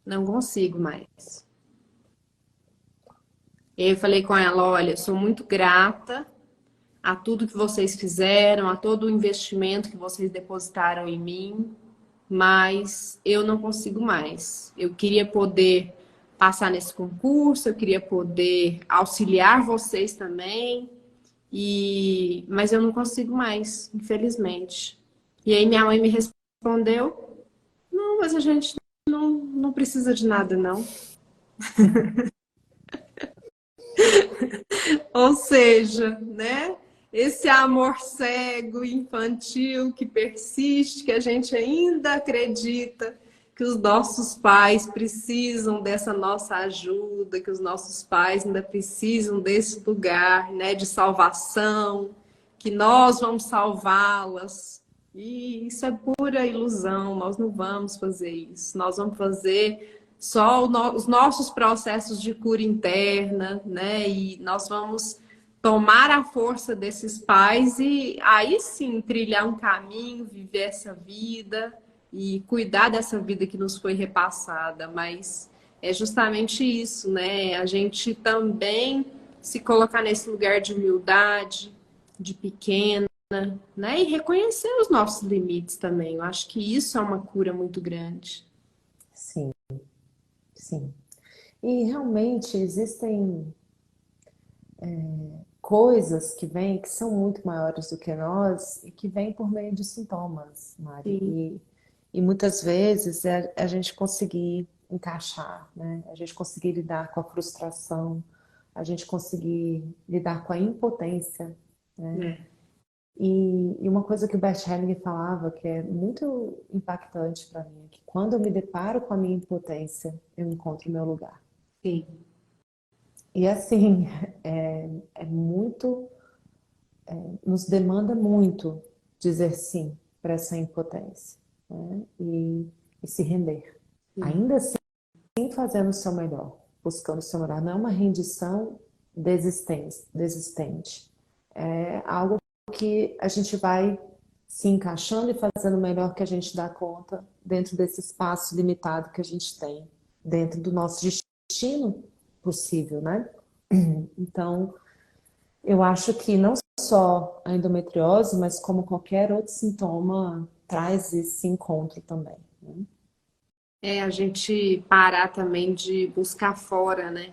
não consigo mais. E aí eu falei com ela: olha, eu sou muito grata a tudo que vocês fizeram, a todo o investimento que vocês depositaram em mim, mas eu não consigo mais. Eu queria poder passar nesse concurso, eu queria poder auxiliar vocês também, mas eu não consigo mais, infelizmente. E aí minha mãe me respondeu: não, mas a gente não precisa de nada, não. Ou seja, né? Esse amor cego, infantil, que persiste, que a gente ainda acredita que os nossos pais precisam dessa nossa ajuda, que os nossos pais ainda precisam desse lugar, né, de salvação, que nós vamos salvá-las. E isso é pura ilusão, nós não vamos fazer isso. Nós vamos fazer só os nossos processos de cura interna, né? E nós vamos tomar a força desses pais e aí sim trilhar um caminho, viver essa vida e cuidar dessa vida que nos foi repassada. Mas é justamente isso, né? A gente também se colocar nesse lugar de humildade, de pequeno, né? E reconhecer os nossos limites também. Eu acho que isso é uma cura muito grande. Sim, sim. E realmente existem coisas que vêm que são muito maiores do que nós e que vêm por meio de sintomas, Mari. Sim, E muitas vezes é a gente conseguir encaixar, né? A gente conseguir lidar com a frustração, a gente conseguir lidar com a impotência, né? é. E uma coisa que o Bert Hellinger falava que é muito impactante para mim, é que quando eu me deparo com a minha impotência, eu encontro o meu lugar. Sim, E assim, é muito, nos demanda muito dizer sim para essa impotência, né? E se render. sim. Ainda assim, fazendo o seu melhor, buscando o seu melhor. Não é uma rendição desistente. É algo que a gente vai se encaixando e fazendo o melhor que a gente dá conta dentro desse espaço limitado que a gente tem, dentro do nosso destino possível, né? Então, eu acho que não só a endometriose, mas como qualquer outro sintoma, traz esse encontro também, né? É a gente parar também de buscar fora, né?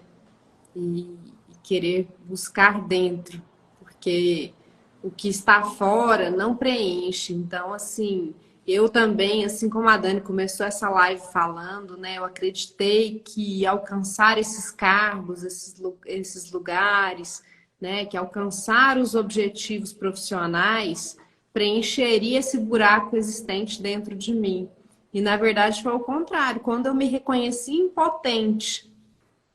E querer buscar dentro, porque o que está fora não preenche. Então, assim, eu também, assim como a Dani começou essa live falando, né? Eu acreditei que alcançar esses cargos, esses lugares, né? Que alcançar os objetivos profissionais preencheria esse buraco existente dentro de mim. E na verdade foi o contrário. Quando eu me reconheci impotente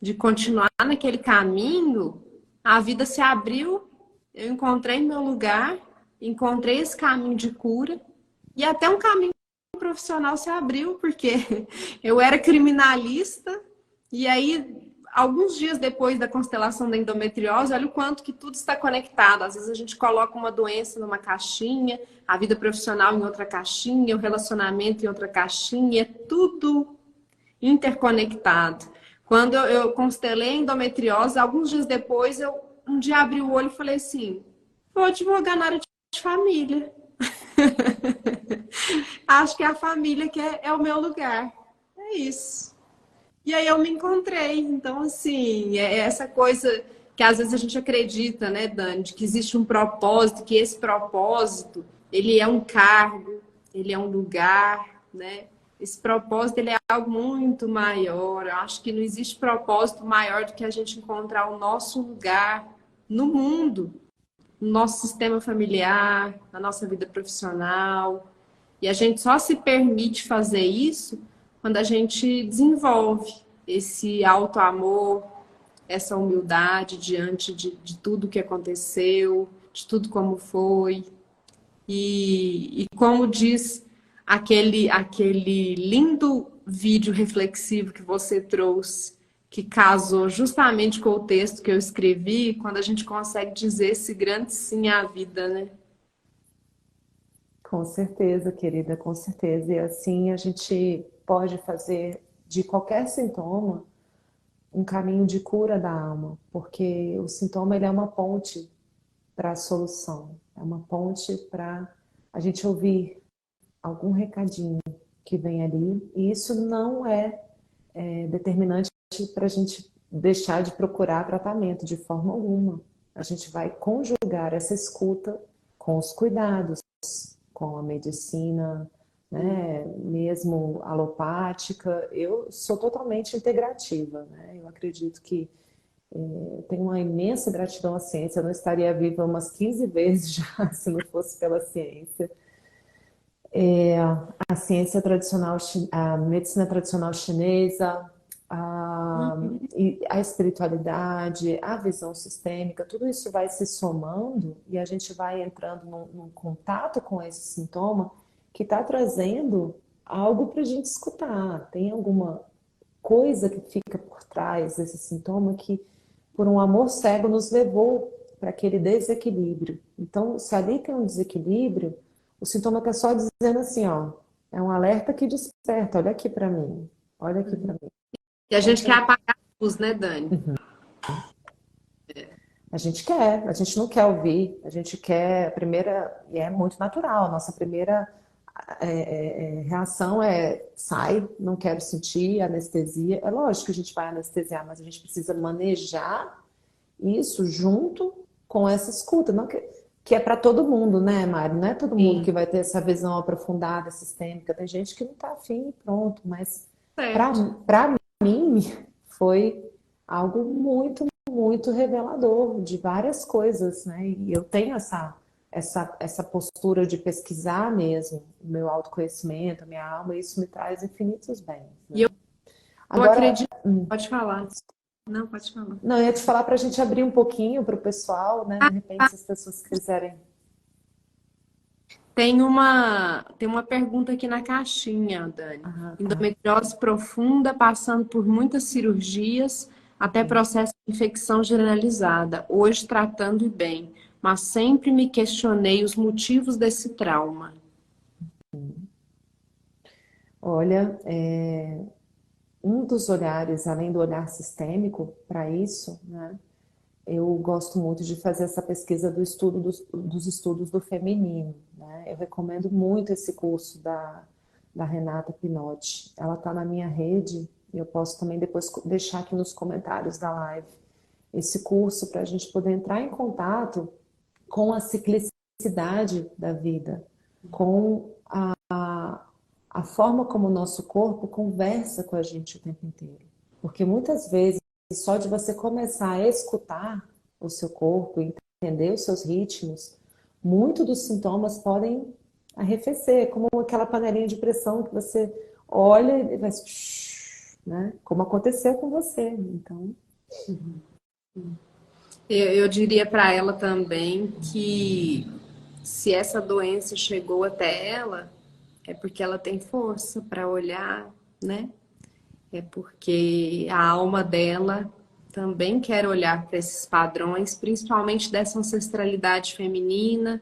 de continuar naquele caminho, a vida se abriu, eu encontrei meu lugar, encontrei esse caminho de cura e até um caminho profissional se abriu, porque eu era criminalista e aí alguns dias depois da constelação da endometriose, olha o quanto que tudo está conectado. Às vezes a gente coloca uma doença numa caixinha, a vida profissional em outra caixinha, o relacionamento em outra caixinha, é tudo interconectado. Quando eu constelei a endometriose, alguns dias depois, eu um dia abri o olho e falei assim: vou advogar na área de família. Acho que é a família que é o meu lugar. É isso. E aí eu me encontrei. Então, assim, é essa coisa que às vezes a gente acredita, né, Dani, de que existe um propósito, que esse propósito, ele é um cargo, ele é um lugar, né? Esse propósito, ele é algo muito maior. Eu acho que não existe propósito maior do que a gente encontrar o nosso lugar no mundo, no nosso sistema familiar, na nossa vida profissional. E a gente só se permite fazer isso quando a gente desenvolve esse auto-amor, essa humildade diante de tudo que aconteceu, de tudo como foi. E como diz aquele lindo vídeo reflexivo que você trouxe, que casou justamente com o texto que eu escrevi, quando a gente consegue dizer esse grande sim à vida, né? Com certeza, querida, com certeza. E assim a gente pode fazer de qualquer sintoma um caminho de cura da alma, porque o sintoma ele é uma ponte para a solução, é uma ponte para a gente ouvir algum recadinho que vem ali. E isso não é determinante para a gente deixar de procurar tratamento de forma alguma. A gente vai conjugar essa escuta com os cuidados, com a medicina, né, mesmo alopática. Eu sou totalmente integrativa, né? Eu acredito que tenho uma imensa gratidão à ciência. Eu não estaria viva umas 15 vezes já se não fosse pela ciência. A ciência tradicional, a medicina tradicional chinesa, Uhum. e a espiritualidade, a visão sistêmica, tudo isso vai se somando e a gente vai entrando num contato com esse sintoma que está trazendo algo para a gente escutar. Tem alguma coisa que fica por trás desse sintoma que, por um amor cego, nos levou para aquele desequilíbrio. Então, se ali tem um desequilíbrio, o sintoma está só dizendo assim, ó, é um alerta que desperta, olha aqui para mim, olha aqui para mim. E a Então, gente quer apagar a luz, né, Dani? a gente não quer ouvir, a gente quer, a primeira, e é muito natural, a nossa primeira reação é sai, não quero sentir anestesia. É lógico que a gente vai anestesiar, mas a gente precisa manejar isso junto com essa escuta, não que é para todo mundo, né, Mário? Não é todo mundo que Sim, vai ter essa visão aprofundada, sistêmica. Tem gente que não está afim, e pronto. Mas para certo. para mim foi algo muito revelador de várias coisas, né? E eu tenho essa postura de pesquisar mesmo o meu autoconhecimento, a minha alma, e isso me traz infinitos bens, E né? eu Agora, acredito. Pode falar. Não, pode falar. não, eu ia te falar para a gente abrir um pouquinho para o pessoal, né? De repente, se as pessoas quiserem. Tem uma pergunta aqui na caixinha, Dani. Ah, tá. Endometriose profunda, passando por muitas cirurgias, até processo de infecção generalizada. Hoje tratando bem, mas sempre me questionei os motivos desse trauma. Olha, um dos olhares, além do olhar sistêmico para isso, né? Eu gosto muito de fazer essa pesquisa do estudo dos estudos do feminino, né? Eu recomendo muito esse curso da Renata Pinotti. Ela está na minha rede e eu posso também depois deixar aqui nos comentários da live esse curso para a gente poder entrar em contato com a ciclicidade da vida, com a forma como o nosso corpo conversa com a gente o tempo inteiro. Porque muitas vezes, só de você começar a escutar o seu corpo, entender os seus ritmos, muitos dos sintomas podem arrefecer, como aquela panelinha de pressão que você olha e vai, né? Como aconteceu com você. Então, Eu diria para ela também que se essa doença chegou até ela, é porque ela tem força para olhar, né? É porque a alma dela também quer olhar para esses padrões, principalmente dessa ancestralidade feminina,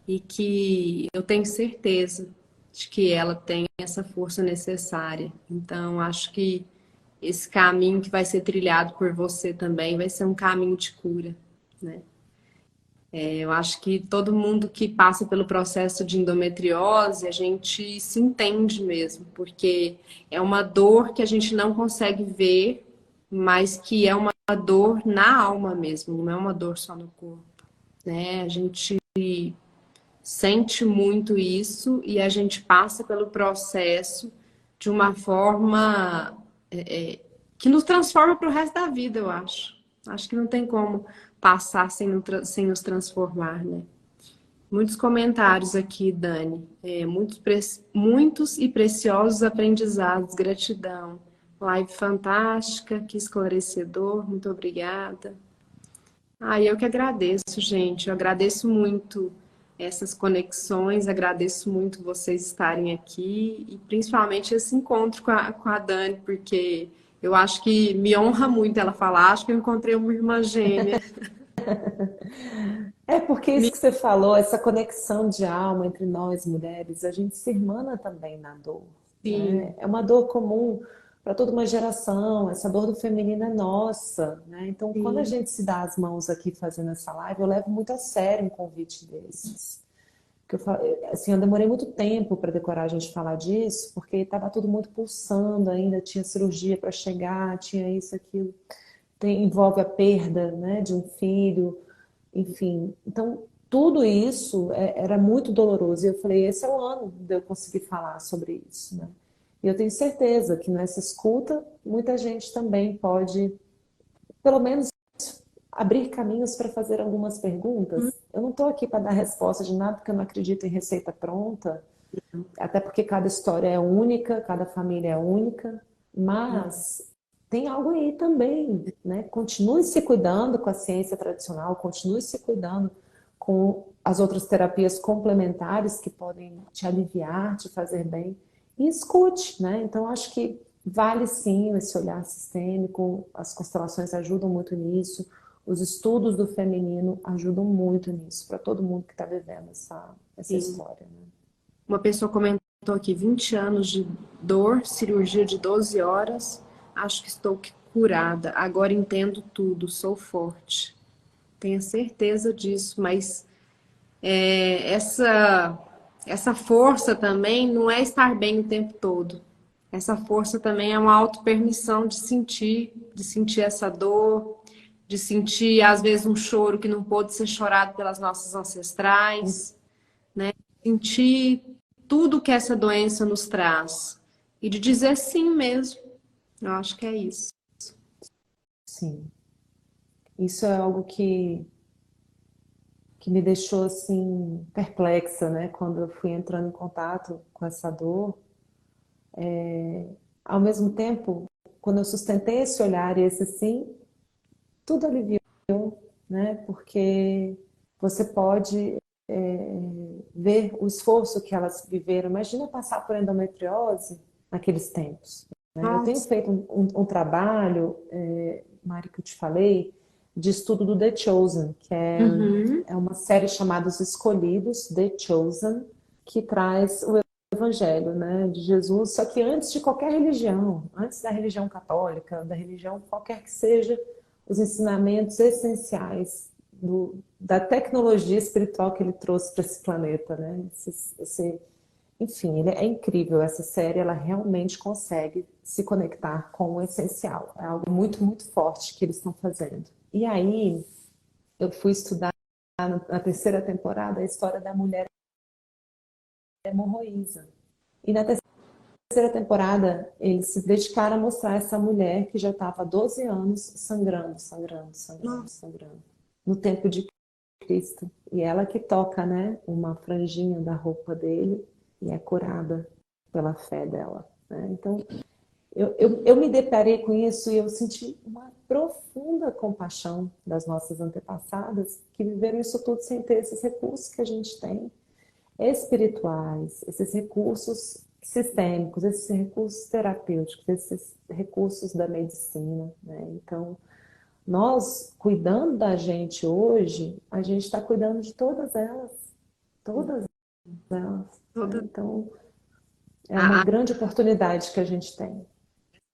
e que eu tenho certeza de que ela tem essa força necessária. Então, acho que esse caminho que vai ser trilhado por você também vai ser um caminho de cura, né? Eu acho que todo mundo que passa pelo processo de endometriose, a gente se entende mesmo, porque é uma dor que a gente não consegue ver, mas que é uma dor na alma mesmo, não é uma dor só no corpo, né? A gente sente muito isso e a gente passa pelo processo de uma forma que nos transforma para o resto da vida, eu acho. Acho que não tem como passar sem nos transformar, né? Muitos comentários aqui, Dani. Muitos e preciosos aprendizados. Gratidão. Live fantástica, que esclarecedor. Muito obrigada. Eu que agradeço, gente. Eu agradeço muito essas conexões, agradeço muito vocês estarem aqui e principalmente esse encontro com a Dani, porque eu acho que me honra muito ela falar, acho que eu encontrei uma irmã gêmea. é porque isso que você falou, essa conexão de alma entre nós mulheres, a gente se irmana também na dor, né? Sim, É uma dor comum para toda uma geração, essa dor do feminino é nossa, né? Então, quando a sim. gente se dá as mãos aqui fazendo essa live, eu levo muito a sério um convite desses. Porque assim, eu demorei muito tempo para ter coragem de falar disso, porque estava tudo muito pulsando ainda, tinha cirurgia para chegar, tinha isso, aquilo. Envolve a perda, né, de um filho, enfim. Então, tudo isso era muito doloroso. E eu falei, esse é o ano de eu conseguir falar sobre isso, né? E eu tenho certeza que nessa escuta, muita gente também pode, pelo menos, abrir caminhos para fazer algumas perguntas. Eu não estou aqui para dar resposta de nada, porque eu não acredito em receita pronta, até porque cada história é única, cada família é única, mas tem algo aí também, né? Continue se cuidando com a ciência tradicional, continue se cuidando com as outras terapias complementares que podem te aliviar, te fazer bem, e escute, né? Então, acho que vale sim esse olhar sistêmico, as constelações ajudam muito nisso, os estudos do feminino ajudam muito nisso, para todo mundo que está vivendo essa Sim. história, né? Uma pessoa comentou aqui, 20 anos de dor, cirurgia de 12 horas, acho que estou curada, agora entendo tudo, sou forte. Tenho certeza disso, mas essa força também não é estar bem o tempo todo. Essa força também é uma autopermissão de sentir essa dor, de sentir, às vezes, um choro que não pôde ser chorado pelas nossas ancestrais, né? Sentir tudo que essa doença nos traz. E de dizer sim mesmo. Eu acho que é isso. Sim, isso é algo que me deixou assim perplexa, né? Quando eu fui entrando em contato com essa dor, ao mesmo tempo, quando eu sustentei esse olhar e esse sim, tudo aliviou, né? Porque você pode ver o esforço que elas viveram. Imagina passar por endometriose naqueles tempos, né? Eu tenho Nossa. feito um trabalho, Mari, que eu te falei, de estudo do The Chosen, que Uhum. é uma série chamada Os Escolhidos, The Chosen, que traz o Evangelho, né, de Jesus, só que antes de qualquer religião, antes da religião católica, da religião qualquer que seja, os ensinamentos essenciais da tecnologia espiritual que ele trouxe para esse planeta, né? Enfim, ele é incrível essa série, ela realmente consegue se conectar com o essencial. É algo muito, muito forte que eles estão fazendo. E aí, eu fui estudar na terceira temporada a história da mulher hemorroísa. E na terceira temporada, eles se dedicaram a mostrar essa mulher que já estava há 12 anos sangrando, sangrando, sangrando, Nossa. sangrando, no tempo de Cristo. E ela que toca, né, uma franjinha da roupa dele e é curada pela fé dela, né? Então, eu me deparei com isso e eu senti uma profunda compaixão das nossas antepassadas que viveram isso tudo sem ter esses recursos que a gente tem, espirituais, esses recursos sistêmicos, esses recursos terapêuticos, esses recursos da medicina, né? Então, nós cuidando da gente hoje, a gente está cuidando de todas elas, né? Toda... Então, é uma a- grande oportunidade que a gente tem.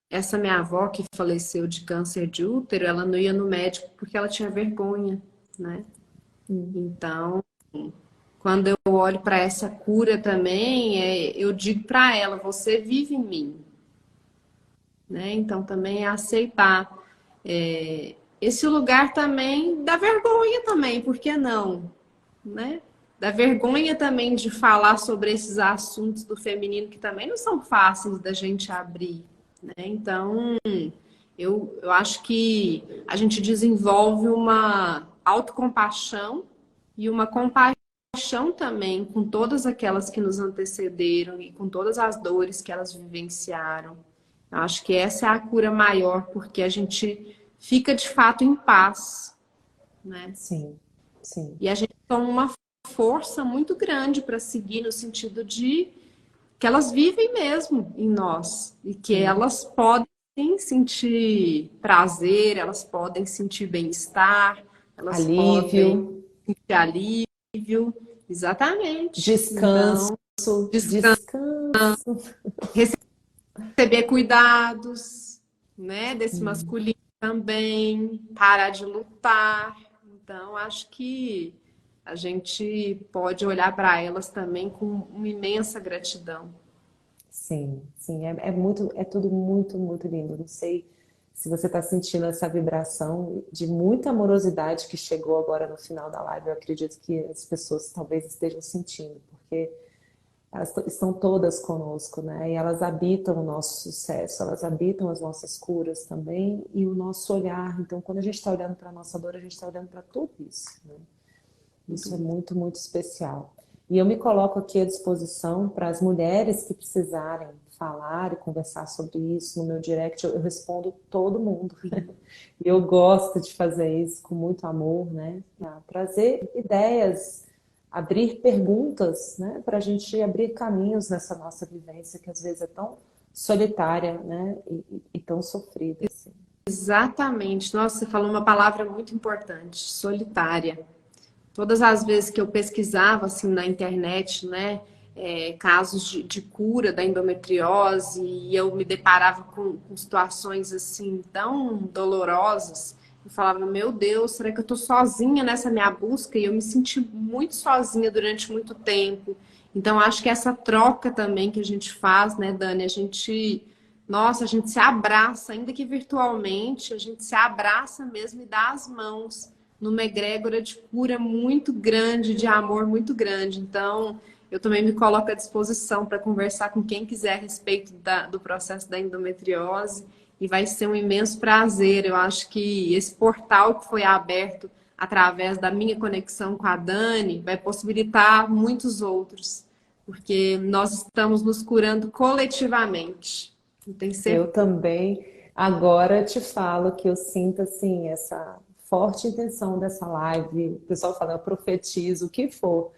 Essa minha avó que faleceu de câncer de útero, ela não ia no médico porque ela tinha vergonha, né? Hum. Então, quando eu olho para essa cura também, eu digo para ela: você vive em mim, né? Então também é aceitar esse lugar também da vergonha também, por que não, né? Da vergonha também de falar sobre esses assuntos do feminino que também não são fáceis da gente abrir, né? Então, eu acho que a gente desenvolve uma autocompaixão e uma compaixão também com todas aquelas que nos antecederam e com todas as dores que elas vivenciaram. Eu acho que essa é a cura maior, porque a gente fica de fato em paz, né? Sim, sim. E a gente toma uma força muito grande para seguir no sentido de que elas vivem mesmo em nós e que Sim. elas podem sim, sentir prazer, elas podem sentir bem-estar, elas Alívio, podem sentir alívio, exatamente. descanso, Então, descanso. receber cuidados, né, desse Sim, masculino também, parar de lutar. Então, acho que a gente pode olhar para elas também com uma imensa gratidão. sim, sim. É muito, é tudo muito, muito lindo. Não sei se você está sentindo essa vibração de muita amorosidade que chegou agora no final da live. Eu acredito que as pessoas talvez estejam sentindo, porque elas estão todas conosco, né? E elas habitam o nosso sucesso, elas habitam as nossas curas também e o nosso olhar. Então, quando a gente está olhando para a nossa dor, a gente está olhando para tudo isso, né? Isso é muito, muito especial. E eu me coloco aqui à disposição para as mulheres que precisarem falar e conversar sobre isso no meu direct, eu respondo todo mundo. E eu gosto de fazer isso com muito amor, né? Pra trazer ideias, abrir perguntas, né? Para a gente abrir caminhos nessa nossa vivência que às vezes é tão solitária, né? E tão sofrida, assim. Exatamente. Nossa, você falou uma palavra muito importante, solitária. Todas as vezes que eu pesquisava assim na internet, né, casos de cura da endometriose, e eu me deparava com situações assim tão dolorosas, eu falava, meu Deus, será que eu tô sozinha nessa minha busca? E eu me senti muito sozinha durante muito tempo. Então, acho que essa troca também que a gente faz, né, Dani, nossa, a gente se abraça, ainda que virtualmente, a gente se abraça mesmo e dá as mãos numa egrégora de cura muito grande, de amor muito grande. Então, eu também me coloco à disposição para conversar com quem quiser a respeito do processo da endometriose, e vai ser um imenso prazer. Eu acho que esse portal que foi aberto através da minha conexão com a Dani vai possibilitar muitos outros, porque nós estamos nos curando coletivamente. Não tenho Eu certeza. também agora te falo que eu sinto assim essa forte intenção dessa live. O pessoal fala, eu profetizo, o que for,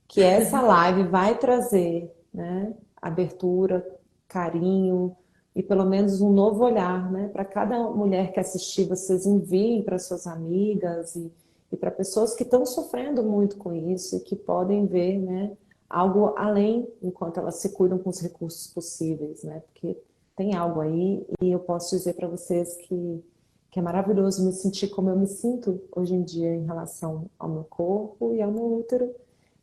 que essa live vai trazer, né, abertura, carinho e pelo menos um novo olhar, né, para cada mulher que assistir, vocês enviem para suas amigas e para pessoas que estão sofrendo muito com isso e que podem ver, né, algo além enquanto elas se cuidam com os recursos possíveis, né, porque tem algo aí e eu posso dizer para vocês que é maravilhoso me sentir como eu me sinto hoje em dia em relação ao meu corpo e ao meu útero,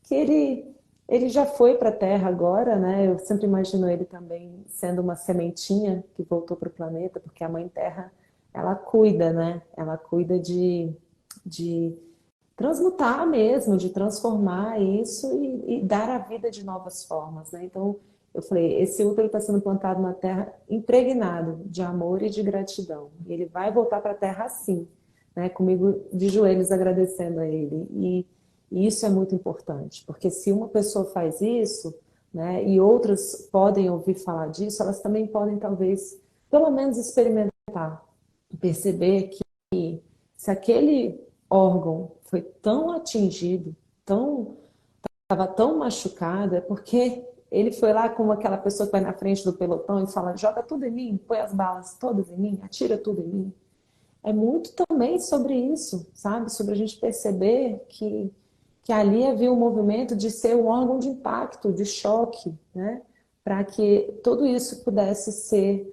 que ele já foi para a Terra agora, né? Eu sempre imagino ele também sendo uma sementinha que voltou para o planeta, porque a Mãe Terra, ela cuida, né? Ela cuida de transmutar mesmo, de transformar isso e dar a vida de novas formas, né? Então, eu falei, esse útero está sendo plantado na Terra impregnado de amor e de gratidão. E ele vai voltar para a Terra assim, né? Comigo de joelhos agradecendo a ele. E isso é muito importante, porque se uma pessoa faz isso, né, e outras podem ouvir falar disso, elas também podem talvez, pelo menos experimentar, perceber que se aquele órgão foi tão atingido, estava tão machucado, é porque ele foi lá como aquela pessoa que vai na frente do pelotão e fala, joga tudo em mim, põe as balas todas em mim, atira tudo em mim. É muito também sobre isso, sabe? Sobre a gente perceber que ali havia um movimento de ser um órgão de impacto, de choque, né? Para que tudo isso pudesse ser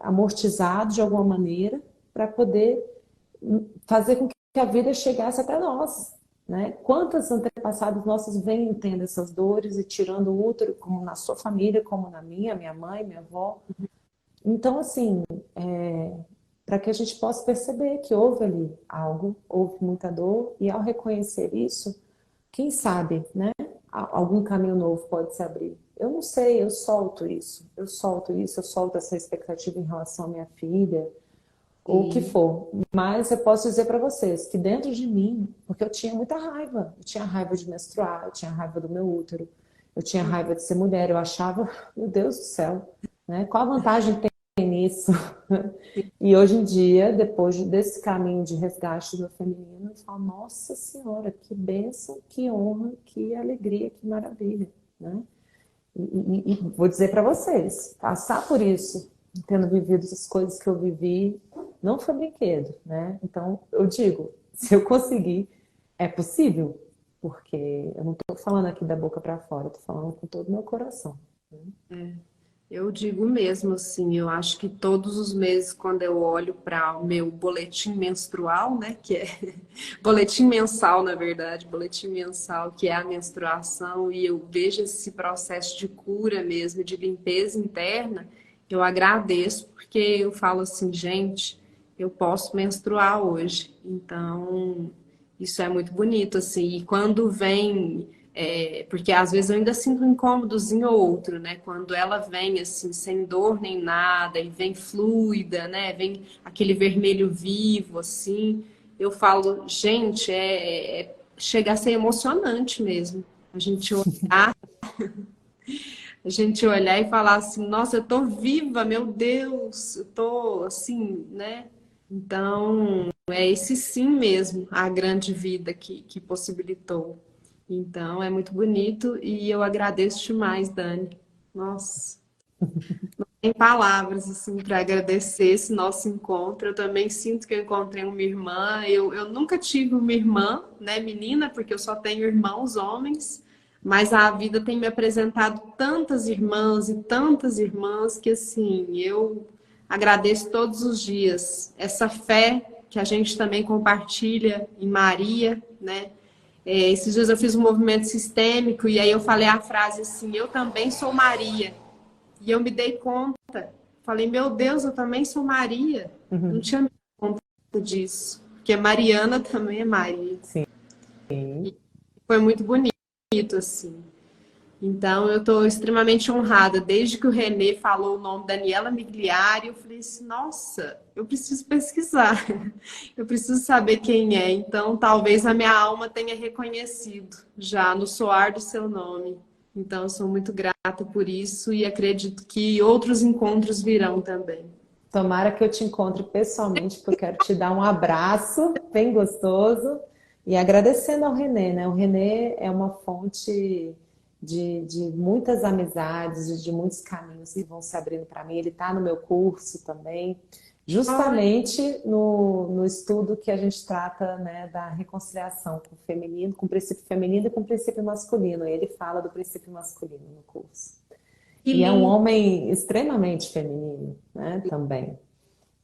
amortizado de alguma maneira, para poder fazer com que a vida chegasse até nós, né? Quantas antepassadas nossas vêm tendo essas dores e tirando o útero, como na sua família, como na minha mãe, minha avó. Então, assim, para que a gente possa perceber que houve ali algo, houve muita dor, e ao reconhecer isso, quem sabe, né? Algum caminho novo pode se abrir. Eu não sei, eu solto essa expectativa em relação à minha filha, ou o que Sim. for. Mas eu posso dizer para vocês que dentro de mim, porque eu tinha muita raiva, eu tinha raiva de menstruar, eu tinha raiva do meu útero, eu tinha raiva de ser mulher, eu achava, meu Deus do céu, né? Qual a vantagem tem nisso? E hoje em dia, depois desse caminho de resgate do feminino, eu falo, nossa Senhora, que bênção, que honra, que alegria, que maravilha, né? E vou dizer para vocês, passar por isso, tendo vivido as coisas que eu vivi, não foi brinquedo, né? Então, eu digo, se eu conseguir, é possível, porque eu não estou falando aqui da boca para fora, eu estou falando com todo o meu coração, né? Eu digo mesmo assim, eu acho que todos os meses, quando eu olho para o meu boletim menstrual, né, que é boletim mensal, na verdade, boletim mensal, que é a menstruação, e eu vejo esse processo de cura mesmo, de limpeza interna, eu agradeço, porque eu falo assim, gente, eu posso menstruar hoje. Então, isso é muito bonito, assim, e quando vem porque às vezes eu ainda sinto um incômodozinho ou outro, né? Quando ela vem assim, sem dor nem nada, e vem fluida, né? Vem aquele vermelho vivo, assim. Eu falo, gente, chega a ser emocionante mesmo. A gente olhar A gente olhar e falar assim, nossa, eu tô viva, meu Deus, eu tô assim, né? Então, é esse sim mesmo, a grande vida que possibilitou. Então, é muito bonito e eu agradeço demais, Dani. Nossa, tem palavras assim para agradecer esse nosso encontro. Eu também sinto que eu encontrei uma irmã. Eu nunca tive uma irmã, né, menina, porque eu só tenho irmãos homens, mas a vida tem me apresentado tantas irmãs que assim, eu agradeço todos os dias essa fé que a gente também compartilha em Maria, né? Esses dias eu fiz um movimento sistêmico e aí eu falei a frase assim: eu também sou Maria. E eu me dei conta, falei, meu Deus, eu também sou Maria. Não Uhum. tinha me dado conta disso, porque Mariana também é Maria. Sim. Foi muito bonito, assim. Então, eu estou extremamente honrada. Desde que o Renê falou o nome Daniela Migliari, eu falei assim, nossa, eu preciso pesquisar. Eu preciso saber quem é. Então, talvez a minha alma tenha reconhecido já no soar do seu nome. Então, eu sou muito grata por isso e acredito que outros encontros virão também. Tomara que eu te encontre pessoalmente, porque eu quero te dar um abraço bem gostoso e agradecendo ao Renê, né? O Renê é uma fonte de muitas amizades e de muitos caminhos que vão se abrindo para mim. Ele está no meu curso também, Ai, justamente no estudo que a gente trata, né, da reconciliação com o feminino, com o princípio feminino e com o princípio masculino. Ele fala do princípio masculino no curso. que E é um lindo. homem extremamente feminino, né, também.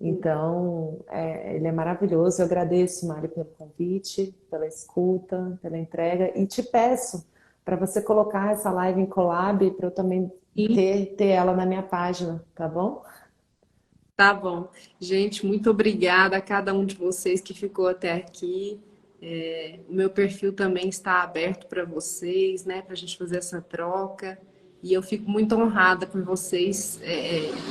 Então, ele é maravilhoso. Eu agradeço, Mari, pelo convite, pela escuta, pela entrega e te peço para você colocar essa live em collab para eu também ter ela na minha página, tá bom? Tá bom. Gente, muito obrigada a cada um de vocês que ficou até aqui. O meu perfil também está aberto para vocês, né, para a gente fazer essa troca. E eu fico muito honrada por vocês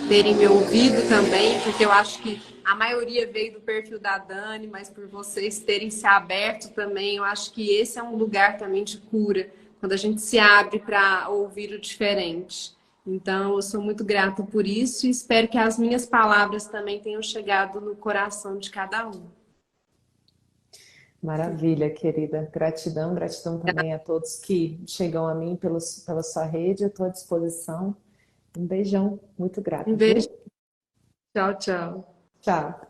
terem me ouvido também, porque eu acho que a maioria veio do perfil da Dani, mas por vocês terem se aberto também, eu acho que esse é um lugar também de cura, quando a gente se abre para ouvir o diferente. Então, eu sou muito grata por isso e espero que as minhas palavras também tenham chegado no coração de cada um. Maravilha, querida. Gratidão, gratidão também a todos que chegam a mim pela sua rede. Eu estou à disposição. Um beijão, muito Um grata, beijo, viu? tchau, tchau. Tchau.